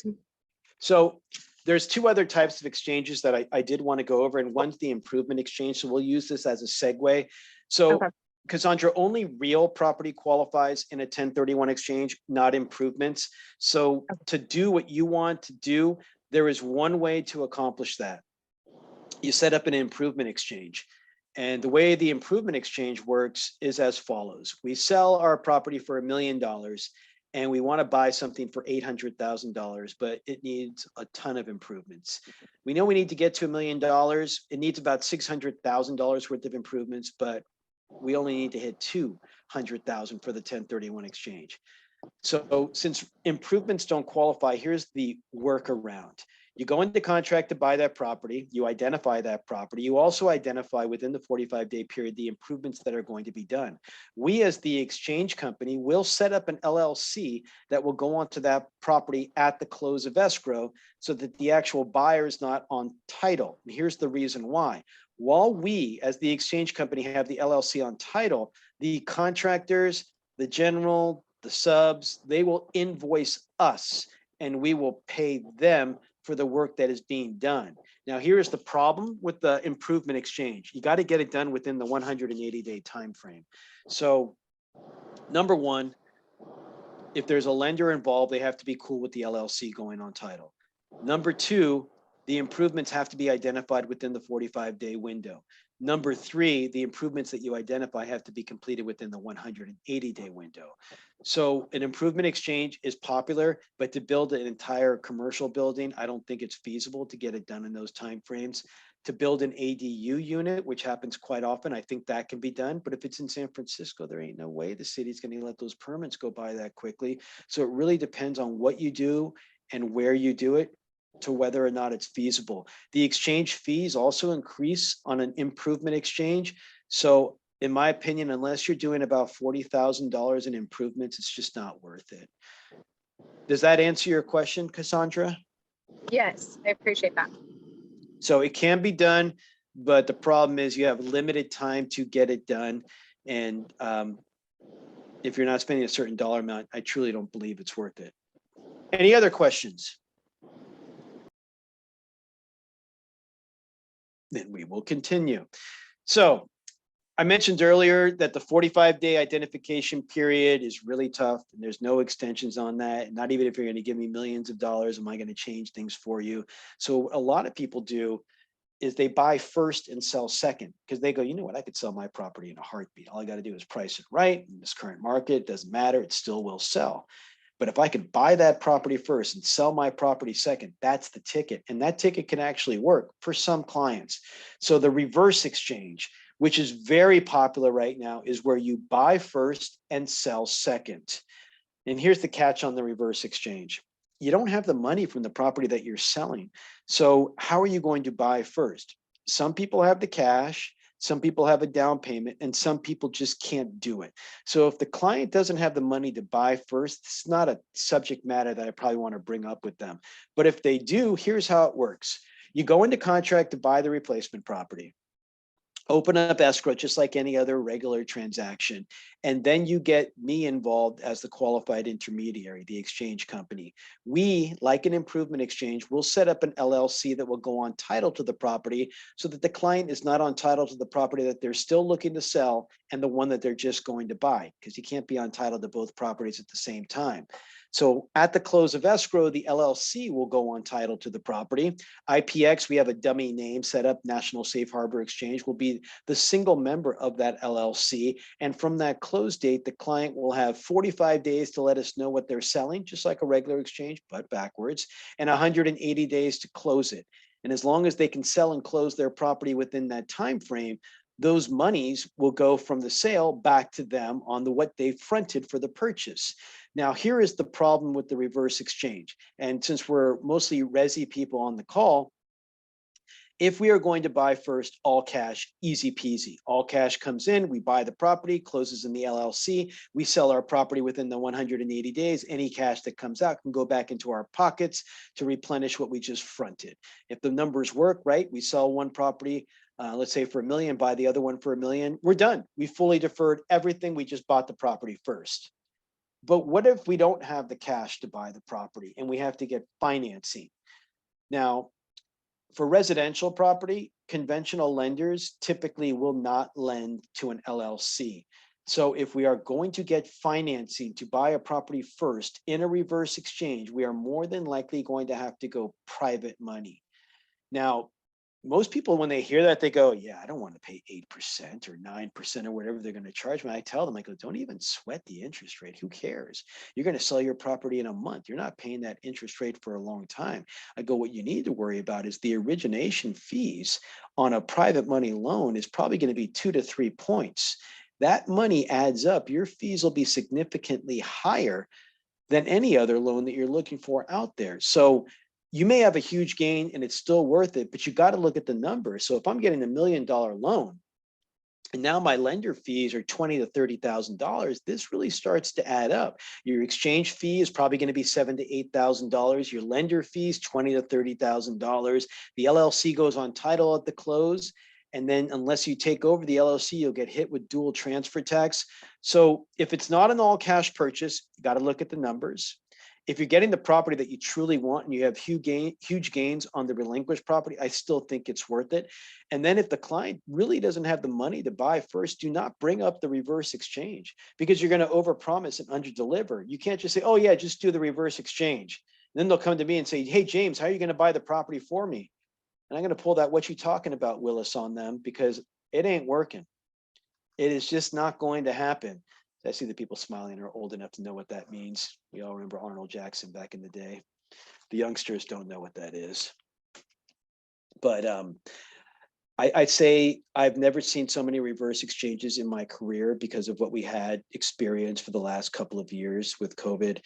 So there's two other types of exchanges that I did want to go over, and one's the improvement exchange. So we'll use this as a segue. So Okay. Cassandra, only real property qualifies in a 1031 exchange, not improvements. So to do what you want to do, there is one way to accomplish that. You set up an improvement exchange. And the way the improvement exchange works is as follows. We sell our property for $1 million and we want to buy something for $800,000, but it needs a ton of improvements. We know we need to get to $1 million. It needs about $600,000 worth of improvements, but we only need to hit $200,000 for the 1031 exchange. So since improvements don't qualify, here's the workaround. You go into contract to buy that property, you identify that property. You also identify within the 45-day period the improvements that are going to be done. We, as the exchange company, will set up an LLC that will go onto that property at the close of escrow so that the actual buyer is not on title. And here's the reason why. While we, as the exchange company, have the LLC on title, the contractors, the general, the subs, they will invoice us and we will pay them for the work that is being done. Now, here's the problem with the improvement exchange. You got to get it done within the 180-day time frame. So number one, if there's a lender involved, they have to be cool with the LLC going on title. Number two, the improvements have to be identified within the 45-day window. Number three, the improvements that you identify have to be completed within the 180-day window. So an improvement exchange is popular, but to build an entire commercial building, I don't think it's feasible to get it done in those timeframes. To build an ADU unit, which happens quite often, I think that can be done. But if it's in San Francisco, there ain't no way the city's going to let those permits go by that quickly. So it really depends on what you do and where you do it to whether or not it's feasible. The exchange fees also increase on an improvement exchange. So in my opinion, unless you're doing about $40,000 in improvements, it's just not worth it. Does that answer your question, Cassandra? Yes, I appreciate that. So it can be done, but the problem is you have limited time to get it done. And if you're not spending a certain dollar amount, I truly don't believe it's worth it. Any other questions? Then we will continue. So I mentioned earlier that the 45-day identification period is really tough and there's no extensions on that. Not even if you're going to give me millions of dollars, am I going to change things for you? So a lot of people do is they buy first and sell second because they go, you know what, I could sell my property in a heartbeat. All I got to do is price it right. In this current market, it doesn't matter. It still will sell. But if I could buy that property first and sell my property second, that's the ticket. And that ticket can actually work for some clients. So the reverse exchange, which is very popular right now, is where you buy first and sell second. And here's the catch on the reverse exchange. You don't have the money from the property that you're selling. So how are you going to buy first? Some people have the cash. Some people have a down payment and some people just can't do it. So if the client doesn't have the money to buy first, it's not a subject matter that I probably want to bring up with them. But if they do, here's how it works. You go into contract to buy the replacement property. Open up escrow just like any other regular transaction. And then you get me involved as the qualified intermediary, the exchange company. We, like an improvement exchange, will set up an LLC that will go on title to the property so that the client is not on title to the property that they're still looking to sell and the one that they're just going to buy, because you can't be on title to both properties at the same time. So at the close of escrow, the LLC will go on title to the property. IPX, we have a dummy name set up, National Safe Harbor Exchange, will be the single member of that LLC. And from that close date, the client will have 45 days to let us know what they're selling, just like a regular exchange, but backwards, and 180 days to close it. And as long as they can sell and close their property within that time frame, those monies will go from the sale back to them on what they fronted for the purchase. Now, here is the problem with the reverse exchange. And since we're mostly resi people on the call, if we are going to buy first, all cash, easy peasy. All cash comes in, we buy the property, closes in the LLC, we sell our property within the 180 days. Any cash that comes out can go back into our pockets to replenish what we just fronted. If the numbers work, right, we sell one property, let's say for $1 million, buy the other one for $1 million, we're done. We fully deferred everything. We just bought the property first. But what if we don't have the cash to buy the property and we have to get financing? Now, for residential property, conventional lenders typically will not lend to an LLC. So if we are going to get financing to buy a property first in a reverse exchange, we are more than likely going to have to go private money. Now, most people, when they hear that, they go, yeah, I don't want to pay 8% or 9% or whatever they're going to charge me. I tell them, I go, don't even sweat the interest rate. Who cares? You're going to sell your property in a month. You're not paying that interest rate for a long time. I go, what you need to worry about is the origination fees on a private money loan is probably going to be 2 to 3 points. That money adds up. Your fees will be significantly higher than any other loan that you're looking for out there. So you may have a huge gain and it's still worth it, but you got to look at the numbers. So if I'm getting $1 million loan, and now my lender fees are $20,000 to $30,000, this really starts to add up. Your exchange fee is probably going to be $7,000 to $8,000. Your lender fees, $20,000 to $30,000. The LLC goes on title at the close. And then unless you take over the LLC, you'll get hit with dual transfer tax. So if it's not an all cash purchase, you got to look at the numbers. If you're getting the property that you truly want and you have huge gains on the relinquished property, I still think it's worth it. And then if the client really doesn't have the money to buy first, do not bring up the reverse exchange, because you're going to overpromise and underdeliver. You can't just say, oh yeah, just do the reverse exchange. And then they'll come to me and say, hey, James, how are you going to buy the property for me? And I'm going to pull that "what you talking about, Willis" on them, because it ain't working. It is just not going to happen. I see the people smiling are old enough to know what that means. We all remember Arnold Jackson back in the day. The youngsters don't know what that is. But I'd say I've never seen so many reverse exchanges in my career because of what we had experienced for the last couple of years with COVID.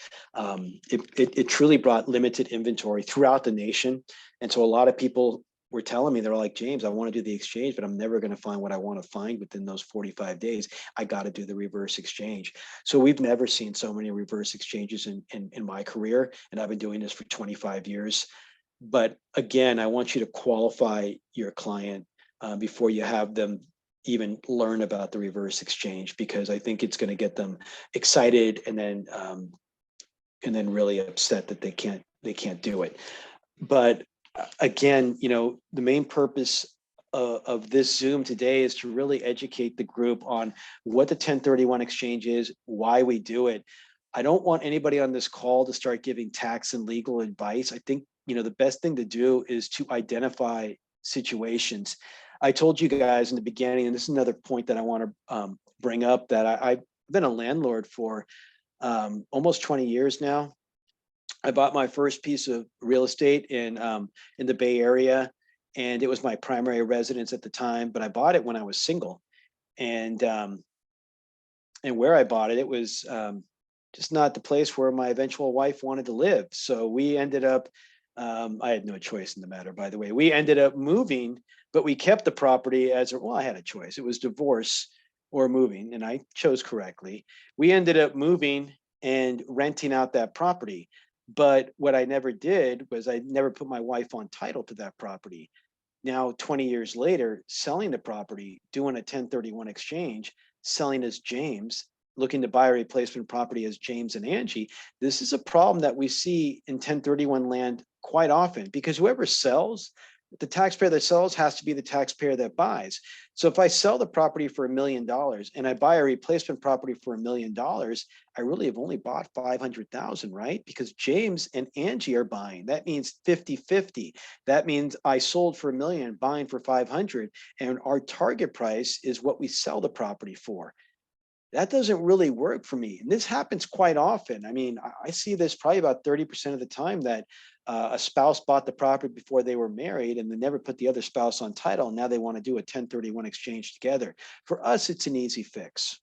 It truly brought limited inventory throughout the nation. And so a lot of people were telling me, they're like, James, I want to do the exchange, but I'm never going to find what I want to find within those 45 days. I got to do the reverse exchange. So we've never seen so many reverse exchanges in my career. And I've been doing this for 25 years. But again, I want you to qualify your client before you have them even learn about the reverse exchange, because I think it's going to get them excited and then really upset that they can't do it. But again, the main purpose of this Zoom today is to really educate the group on what the 1031 exchange is, why we do it. I don't want anybody on this call to start giving tax and legal advice. I think, the best thing to do is to identify situations. I told you guys in the beginning, and this is another point that I want to bring up, that I've been a landlord for almost 20 years now. I bought my first piece of real estate in the Bay Area, and it was my primary residence at the time. But I bought it when I was single, and where I bought it, it was just not the place where my eventual wife wanted to live. So we ended up. I had no choice in the matter, by the way. We ended up moving, but we kept the property as well. I had a choice. It was divorce or moving, and I chose correctly. We ended up moving and renting out that property. But what I never did was I never put my wife on title to that property. Now, 20 years later, selling the property, doing a 1031 exchange, selling as James, looking to buy a replacement property as James and Angie. This is a problem that we see in 1031 land quite often, because whoever sells, the taxpayer that sells has to be the taxpayer that buys. So if I sell the property for $1 million and I buy a replacement property for $1 million, I really have only bought 500,000, right? Because James and Angie are buying. That means 50-50. That means I sold for $1 million, buying for 500, and our target price is what we sell the property for. That doesn't really work for me. And this happens quite often. I mean, I see this probably about 30% of the time, that a spouse bought the property before they were married and they never put the other spouse on title. And now they want to do a 1031 exchange together. For us, it's an easy fix.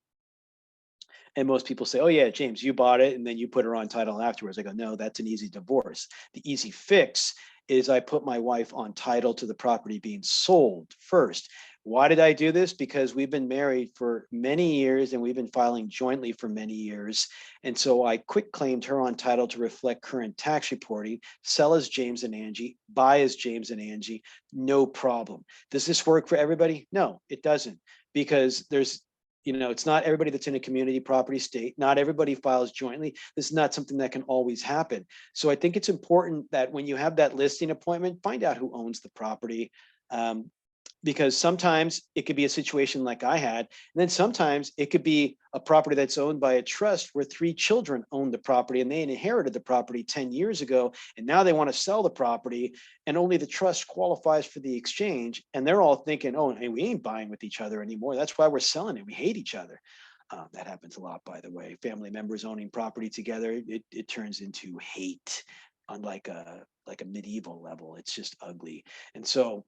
And most people say, oh yeah, James, you bought it and then you put her on title afterwards. I go, no, that's an easy divorce. The easy fix is I put my wife on title to the property being sold first. Why did I do this? Because we've been married for many years and we've been filing jointly for many years. And so I quit claimed her on title to reflect current tax reporting, sell as James and Angie, buy as James and Angie, no problem. Does this work for everybody? No, it doesn't, because there's, it's not everybody that's in a community property state. Not everybody files jointly. This is not something that can always happen. So I think it's important that when you have that listing appointment, find out who owns the property. Because sometimes it could be a situation like I had, and then sometimes it could be a property that's owned by a trust where 3 children own the property and they inherited the property 10 years ago, and now they want to sell the property and only the trust qualifies for the exchange, and they're all thinking, oh, hey, we ain't buying with each other anymore. That's why we're selling it. We hate each other. That happens a lot, by the way. Family members owning property together, it turns into hate on like a medieval level. It's just ugly. And so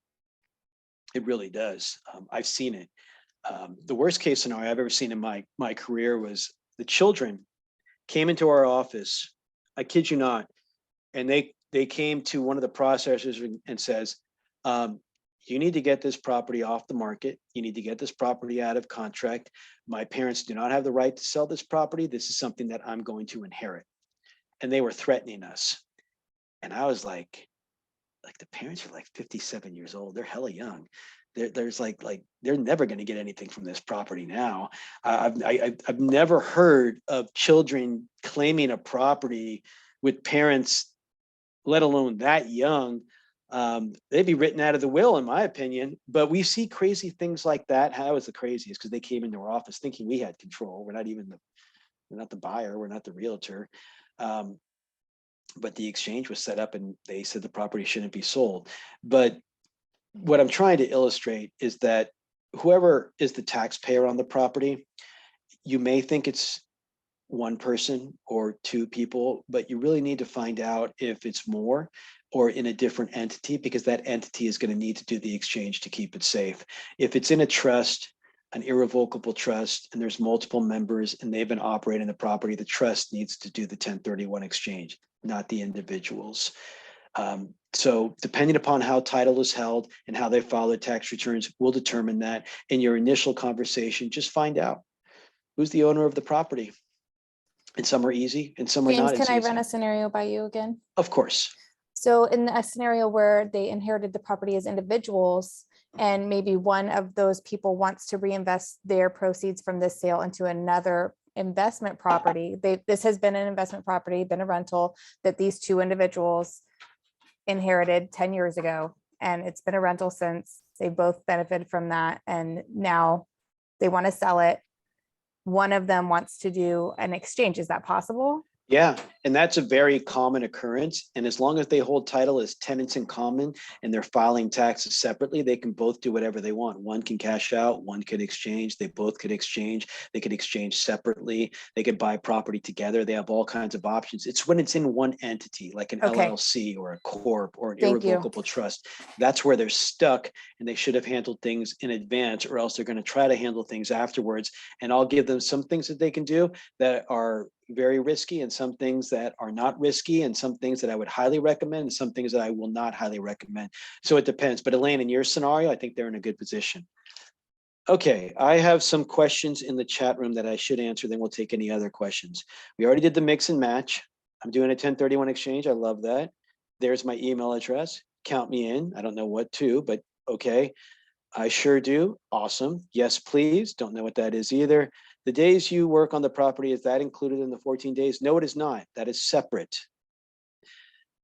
it really does. I've seen it. The worst case scenario I've ever seen in my career was the children came into our office I kid you not. And they came to one of the processors and says, you need to get this property off the market. You need to get this property out of contract. My parents do not have the right to sell this property. This is something that I'm going to inherit. And they were threatening us. And I was like the parents are like 57 years old. They're hella young. There's like they're never going to get anything from this property now. I've never heard of children claiming a property with parents, let alone that young. They'd be written out of the will, in my opinion. But we see crazy things like that. How was the craziest? Because they came into our office thinking we had control. We're not the buyer. We're not the realtor. But the exchange was set up and they said the property shouldn't be sold. But what I'm trying to illustrate is that whoever is the taxpayer on the property, you may think it's one person or two people, but you really need to find out if it's more or in a different entity, because that entity is going to need to do the exchange to keep it safe. If it's in a trust, an irrevocable trust, and there's multiple members and they've been operating the property, the trust needs to do the 1031 exchange, not the individuals. So depending upon how title is held and how they file their tax returns will determine that. In your initial conversation, just find out who's the owner of the property. And some are easy and some are James, not. can as I easy. run a scenario by you again? Of course. So in a scenario where they inherited the property as individuals, and maybe one of those people wants to reinvest their proceeds from this sale into another investment property. This has been an investment property, been a rental that these two individuals inherited 10 years ago. And it's been a rental since. They both benefited from that. And now they want to sell it. One of them wants to do an exchange. Is that possible? Yeah, and that's a very common occurrence. And as long as they hold title as tenants in common and they're filing taxes separately, they can both do whatever they want. One can cash out, one could exchange, they both could exchange, they could exchange separately, they could buy property together. They have all kinds of options. It's when it's in one entity, like an Okay. LLC or a corp or an Thank you. irrevocable trust. That's where they're stuck, and they should have handled things in advance, or else they're going to try to handle things afterwards. And I'll give them some things that they can do that are very risky, and some things that are not risky, and some things that I would highly recommend, and some things that I will not highly recommend. So it depends. But Elaine, in your scenario, I think they're in a good position. Okay, I have some questions in the chat room that I should answer, then we'll take any other questions. We already did the mix and match. I'm doing a 1031 exchange. I love that. There's my email address. Count me in. I don't know what to, but okay. I sure do. Awesome. Yes, please. Don't know what that is either. The days you work on the property, is that included in the 14 days? No, it is not. That is separate.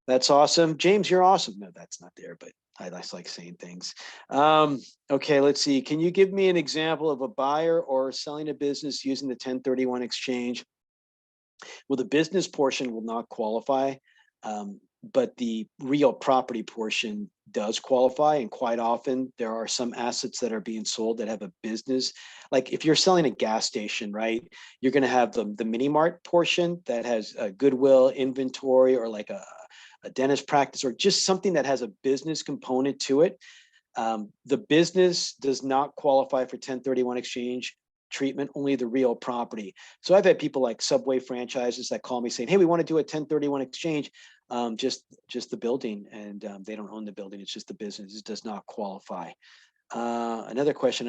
That's awesome. James, you're awesome. No, that's not there, but I just like saying things. Okay, let's see. Can you give me an example of a buyer or selling a business using the 1031 exchange? Well, the business portion will not qualify, but the real property portion does qualify. And quite often there are some assets that are being sold that have a business. Like if you're selling a gas station, right, you're going to have the mini mart portion that has a goodwill, inventory, or like a dentist practice, or just something that has a business component to it. The business does not qualify for 1031 exchange treatment, only the real property. So I've had people like Subway franchises that call me saying, hey, we want to do a 1031 exchange, just the building, and they don't own the building. It's just the business. It does not qualify. Another question,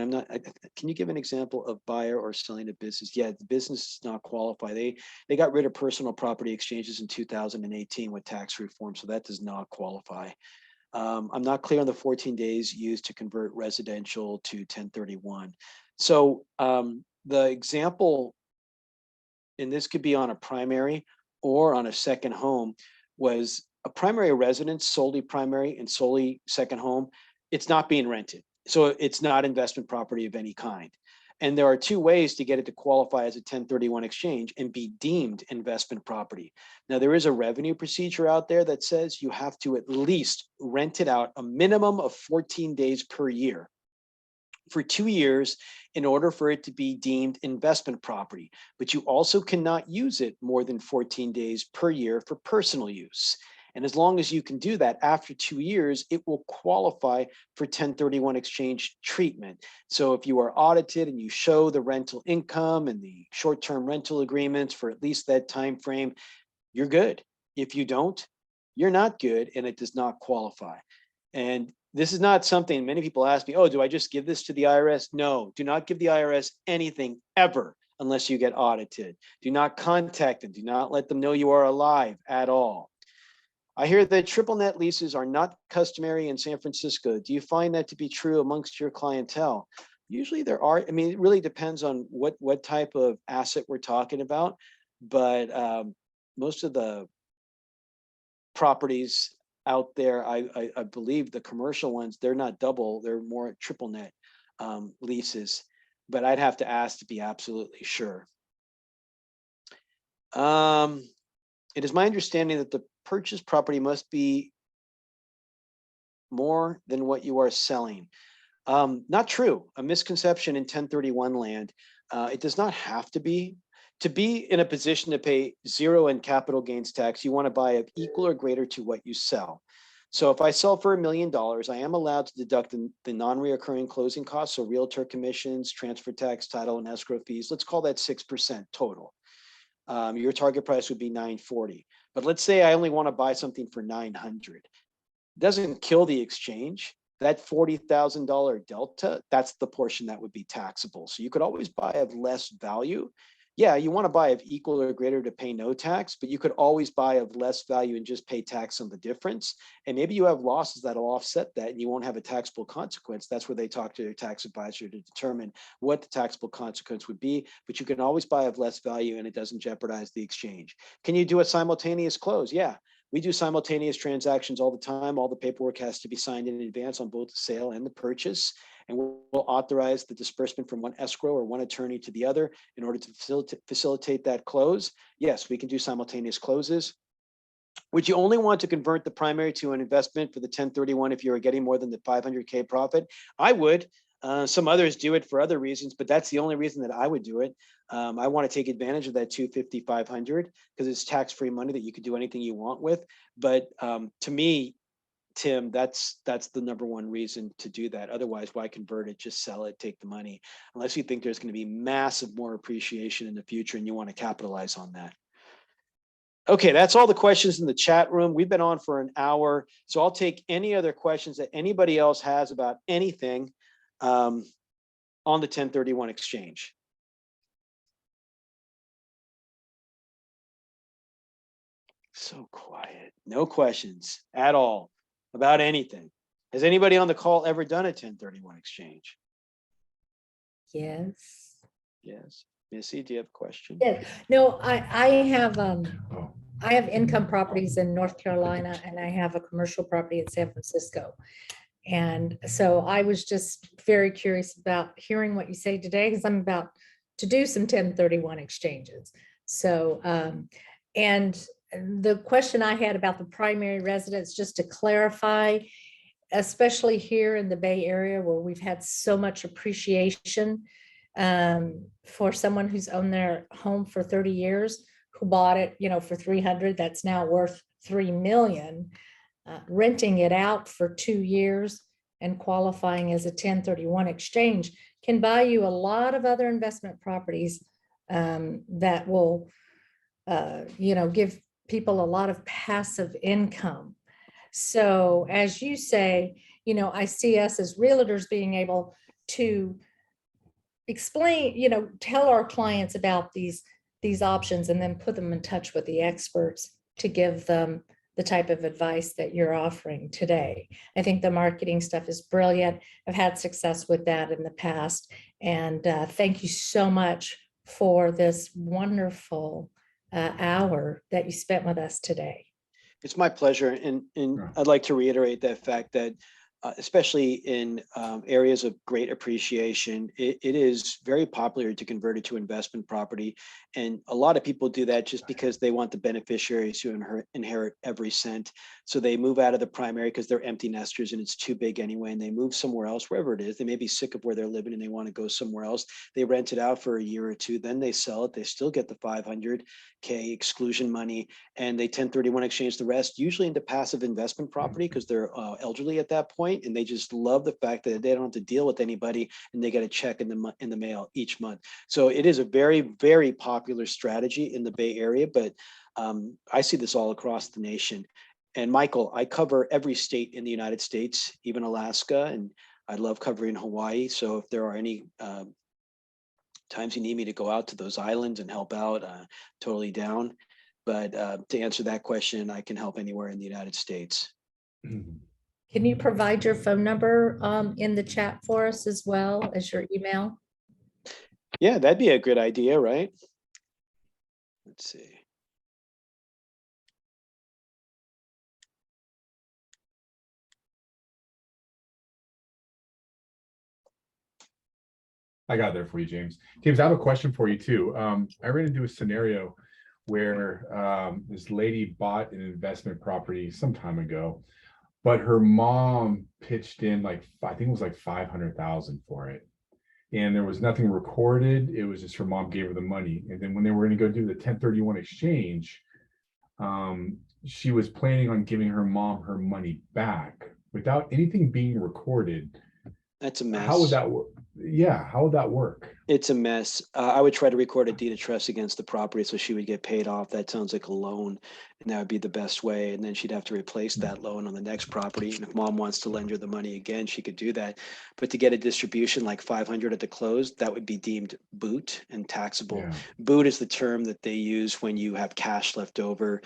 can you give an example of buyer or selling a business? Yeah, the business does not qualify. They got rid of personal property exchanges in 2018 with tax reform, so that does not qualify. I'm not clear on the 14 days used to convert residential to 1031. So the example, and this could be on a primary or on a second home, was a primary residence, solely primary and solely second home. It's not being rented. So it's not investment property of any kind. And there are two ways to get it to qualify as a 1031 exchange and be deemed investment property. Now, there is a revenue procedure out there that says you have to at least rent it out a minimum of 14 days per year for 2 years in order for it to be deemed investment property. But you also cannot use it more than 14 days per year for personal use. And as long as you can do that after 2 years, it will qualify for 1031 exchange treatment. So if you are audited and you show the rental income and the short-term rental agreements for at least that time frame, you're good. If you don't, you're not good and it does not qualify. And this is not something many people ask me, oh, do I just give this to the IRS? No, do not give the IRS anything ever unless you get audited. Do not contact them. Do not let them know you are alive at all. I hear that triple net leases are not customary in San Francisco. Do you find that to be true amongst your clientele? Usually there are. I mean, it really depends on what type of asset we're talking about, but most of the properties out there, I believe the commercial ones, they're not double, they're more triple net leases, but I'd have to ask to be absolutely sure. It is my understanding that the purchased property must be more than what you are selling. Not true. A misconception in 1031 land. It does not have to be. To be in a position to pay zero in capital gains tax, you want to buy of equal or greater to what you sell. So if I sell for $1 million, I am allowed to deduct the non-reoccurring closing costs, so realtor commissions, transfer tax, title, and escrow fees. Let's call that 6% total. Your target price would be $940. But let's say I only want to buy something for $900. Doesn't kill the exchange. That $40,000 delta, that's the portion that would be taxable. So you could always buy of less value. Yeah, you want to buy of equal or greater to pay no tax, but you could always buy of less value and just pay tax on the difference. And maybe you have losses that'll offset that and you won't have a taxable consequence. That's where they talk to your tax advisor to determine what the taxable consequence would be, but you can always buy of less value and it doesn't jeopardize the exchange. Can you do a simultaneous close? Yeah. We do simultaneous transactions all the time. All the paperwork has to be signed in advance on both the sale and the purchase. And we'll authorize the disbursement from one escrow or one attorney to the other in order to facilitate that close. Yes, we can do simultaneous closes. Would you only want to convert the primary to an investment for the 1031 if you were getting more than the 500K profit? I would. Some others do it for other reasons, but that's the only reason that I would do it. I want to take advantage of that 250, 500 because it's tax-free money that you could do anything you want with. But to me, Tim, that's the number one reason to do that. Otherwise, why convert it? Just sell it, take the money, unless you think there's going to be massive more appreciation in the future and you want to capitalize on that. Okay, that's all the questions in the chat room. We've been on for an hour, so I'll take any other questions that anybody else has about anything on the 1031 exchange. So quiet, no questions at all about anything. Has anybody on the call ever done a 1031 exchange? Yes. Yes. Missy, do you have a question? Yeah. No, I have Oh, I have income properties in North Carolina and I have a commercial property in San Francisco. And so I was just very curious about hearing what you say today because I'm about to do some 1031 exchanges. So, and the question I had about the primary residence, just to clarify, especially here in the Bay Area where we've had so much appreciation for someone who's owned their home for 30 years, who bought it, you know, for 300, that's now worth 3 million. Renting it out for 2 years and qualifying as a 1031 exchange can buy you a lot of other investment properties that will, you know, give people a lot of passive income. So as you say, you know, I see us as realtors being able to explain, you know, tell our clients about these options and then put them in touch with the experts to give them the type of advice that you're offering today. I think the marketing stuff is brilliant. I've had success with that in the past. And thank you so much for this wonderful hour that you spent with us today. It's my pleasure. And I'd like to reiterate that fact that especially in areas of great appreciation, it is very popular to convert it to investment property. And a lot of people do that just because they want the beneficiaries to inherit every cent. So they move out of the primary because they're empty nesters and it's too big anyway. And they move somewhere else, wherever it is. They may be sick of where they're living and they want to go somewhere else. They rent it out for a year or two, then they sell it. They still get the 500K exclusion money and they 1031 exchange the rest, usually into passive investment property because they're elderly at that point. And they just love the fact that they don't have to deal with anybody and they get a check in the mail each month. So it is a very, very popular strategy in the Bay Area, but I see this all across the nation. And Michael, I cover every state in the United States, even Alaska, and I love covering Hawaii. So if there are any times you need me to go out to those islands and help out, totally down. But to answer that question, I can help anywhere in the United States. Can you provide your phone number in the chat for us as well as your email? Yeah, that'd be a good idea, right? Let's see. I got there for you, James. James, I have a question for you too. I ran into a scenario where this lady bought an investment property some time ago, but her mom pitched in like, I think it was like 500,000 for it. And there was nothing recorded. It was just her mom gave her the money. And then when they were going to go do the 1031 exchange, she was planning on giving her mom her money back without anything being recorded. That's a mess. How would that work? Yeah, how would that work? It's a mess. I would try to record a deed of trust against the property so she would get paid off. That sounds like a loan, and that would be the best way. And then she'd have to replace that loan on the next property. And if mom wants to lend her the money again, she could do that. But to get a distribution like 500 at the close, that would be deemed boot and taxable. Yeah. Boot is the term that they use when you have cash left over,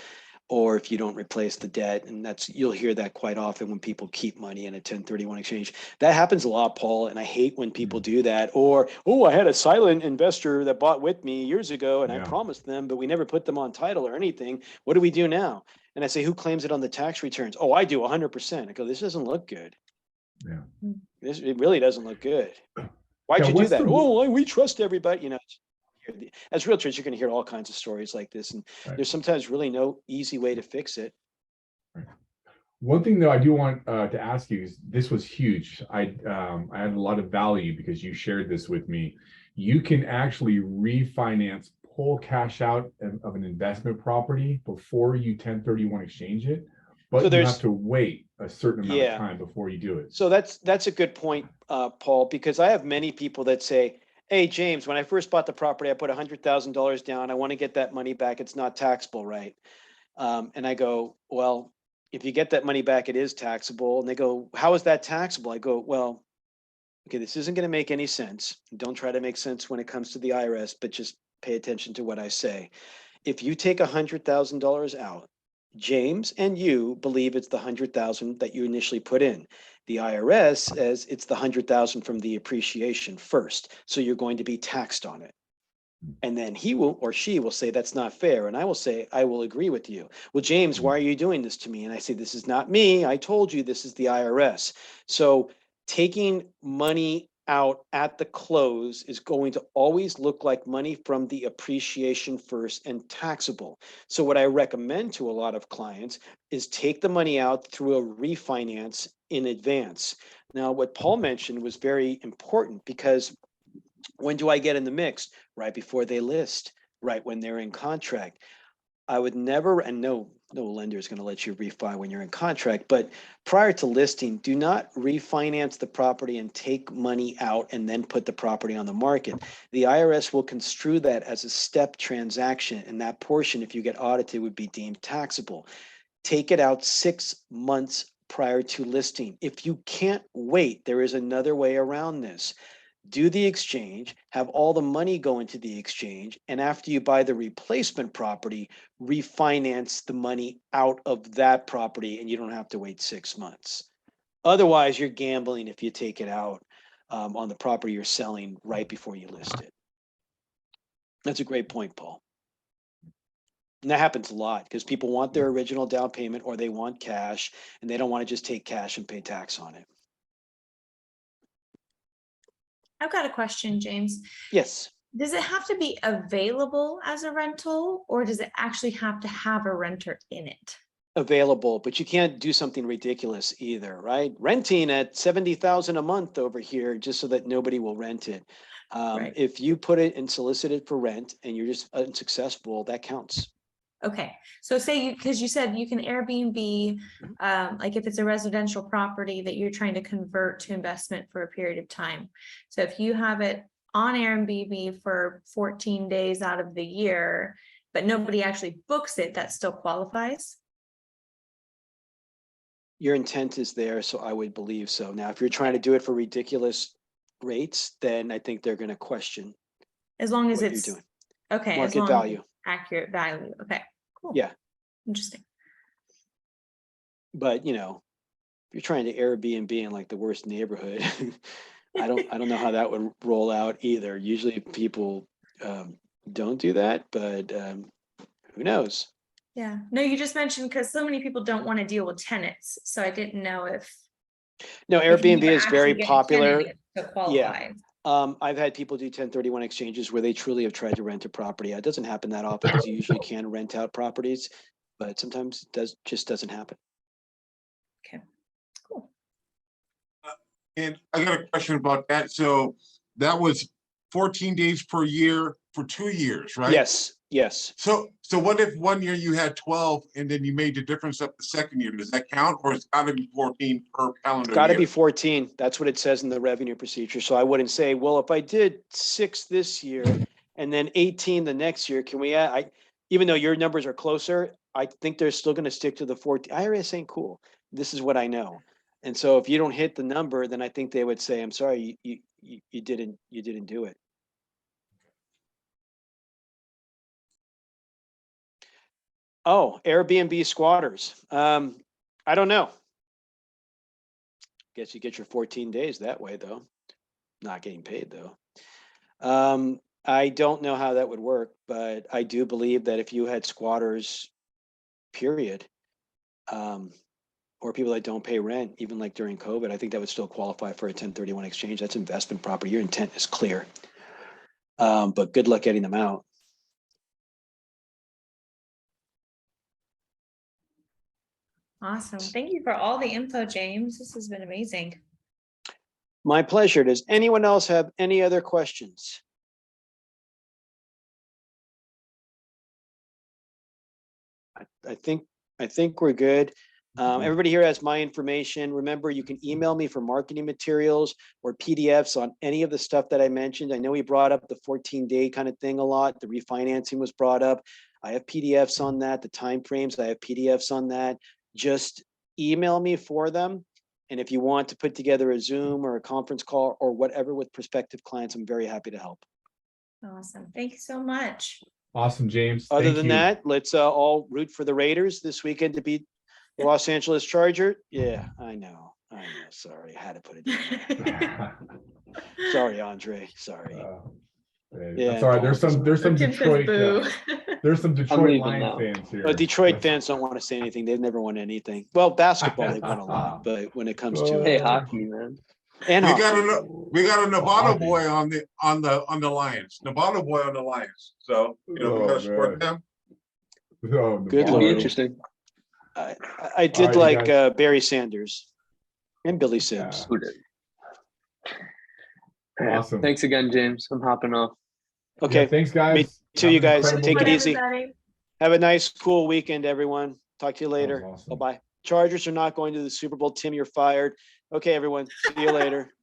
or if you don't replace the debt. And that's, you'll hear that quite often when people keep money in a 1031 exchange. That happens a lot, Paul, and I hate when people do that. Or, oh, I had a silent investor that bought with me years ago and I Yeah. promised them, but we never put them on title or anything. What do we do now? And I say, who claims it on the tax returns? Oh, I do 100%. I go, this doesn't look good. Yeah. It really doesn't look good. Why'd Yeah, you do what's that? the- Oh, we trust everybody, you know. As realtors, you're going to hear all kinds of stories like this, and Right. there's sometimes really no easy way to fix it. One thing though I do want to ask you is, this was huge. I had a lot of value because you shared this with me. You can actually refinance, pull cash out of an investment property before you 1031 exchange it, but So you there's- have to wait a certain amount Yeah. of time before you do it. So that's a good point, Paul, because I have many people that say, hey, James, when I first bought the property, I put $100,000 down. I want to get that money back. It's not taxable, right? And I go, well, if you get that money back, it is taxable. And they go, how is that taxable? I go, well, okay, this isn't going to make any sense. Don't try to make sense when it comes to the IRS, but just pay attention to what I say. If you take $100,000 out, James and you believe it's the 100,000 that you initially put in. The IRS says it's the 100,000 from the appreciation first. So you're going to be taxed on it. And then he will, or she will say, that's not fair. And I will say, I will agree with you. Well, James, why are you doing this to me? And I say, this is not me. I told you this is the IRS. So taking money out at the close is going to always look like money from the appreciation first and taxable. So what I recommend to a lot of clients is take the money out through a refinance in advance. Now, what Paul mentioned was very important, because when do I get in the mix? Right before they list, right when they're in contract. I would never, and no lender is going to let you refi when you're in contract, but prior to listing, do not refinance the property and take money out and then put the property on the market. The IRS will construe that as a step transaction, and that portion, if you get audited, would be deemed taxable. Take it out 6 months prior to listing. If you can't wait, there is another way around this. Do the exchange, have all the money go into the exchange, and after you buy the replacement property, refinance the money out of that property, and you don't have to wait 6 months. Otherwise, you're gambling if you take it out on the property you're selling right before you list it. That's a great point, Paul. And that happens a lot because people want their original down payment, or they want cash, and they don't want to just take cash and pay tax on it. I've got a question, James. Yes. Does it have to be available as a rental, or does it actually have to have a renter in it? Available, but you can't do something ridiculous either, right? Renting at 70,000 a month over here just so that nobody will rent it. Right. If you put it and solicit it for rent and you're just unsuccessful, that counts. Okay, so say you, because you said you can Airbnb, like if it's a residential property that you're trying to convert to investment for a period of time. So if you have it on Airbnb for 14 days out of the year, but nobody actually books it, that still qualifies? Your intent is there, so I would believe so. Now, if you're trying to do it for ridiculous rates, then I think they're gonna question As long as what you're it's, doing. okay. as Market long as value. it's accurate value. Okay, cool. Yeah. Interesting. But you know, if you're trying to Airbnb in like the worst neighborhood, I don't know how that would roll out either. Usually people don't do that, but who knows? Yeah, no, you just mentioned because so many people don't want to deal with tenants, so I didn't know if. No, if you Airbnb would is very actually get a popular. tenant To qualify. I've had people do 1031 exchanges where they truly have tried to rent a property. It doesn't happen that often because you usually can rent out properties, but sometimes it just doesn't happen. Okay, cool. And I got a question about that. So that was 14 days per year for 2 years, right? Yes, yes. So what if 1 year you had 12 and then you made the difference up the second year? Does that count, or it's gotta be 14 per calendar Got to be year? 14. That's what it says in the revenue procedure. So I wouldn't say, well, if I did 6 this year and then 18 the next year, can we add, even though your numbers are closer, I think they're still going to stick to the 14. IRS ain't cool. This is what I know. And so if you don't hit the number, then I think they would say, I'm sorry, you didn't do it. Oh, Airbnb squatters. I don't know. Guess you get your 14 days that way, though. Not getting paid, though. I don't know how that would work, but I do believe that if you had squatters, period, or people that don't pay rent, even like during COVID, I think that would still qualify for a 1031 exchange. That's investment property. Your intent is clear. But good luck getting them out. Awesome. Thank you for all the info, James. This has been amazing. My pleasure. Does anyone else have any other questions? I think we're good. Everybody here has my information. Remember, you can email me for marketing materials or PDFs on any of the stuff that I mentioned. I know we brought up the 14-day kind of thing a lot. The refinancing was brought up. I have PDFs on that. The timeframes, I have PDFs on that. Just email me for them. And if you want to put together a Zoom or a conference call or whatever with prospective clients, I'm very happy to help. Awesome. Thank you so much. Awesome, James. Other Thank than you. that, let's all root for the Raiders this weekend to beat the Los Angeles Charger. Yeah, I know. Sorry, I had to put it down. Sorry, Andre. Sorry. Yeah, That's all right. There's some Tim says Detroit boo. there's some Detroit leaving Lions now. fans here. Detroit fans don't want to say anything. They've never won anything. Well, basketball they've won a lot, but when it comes to Hey, hockey, man. and We hockey, got a Nevada Hockey. boy on the Lions. Nevada boy on the Lions. So we Oh, gotta support man. them. Oh, Good It'll Lord. be Lord. interesting. I did All right, you like guys. Barry Sanders and Billy Sims. Who did? Awesome. Thanks again, James. I'm hopping off. Okay, Yeah, thanks, guys. Me too, Have you an guys. incredible Take it day. easy. Everybody. have a nice, cool weekend, everyone. Talk to you later. awesome. Bye-bye. Chargers are not going to the Super Bowl. Tim, you're fired. Okay, everyone. See you later.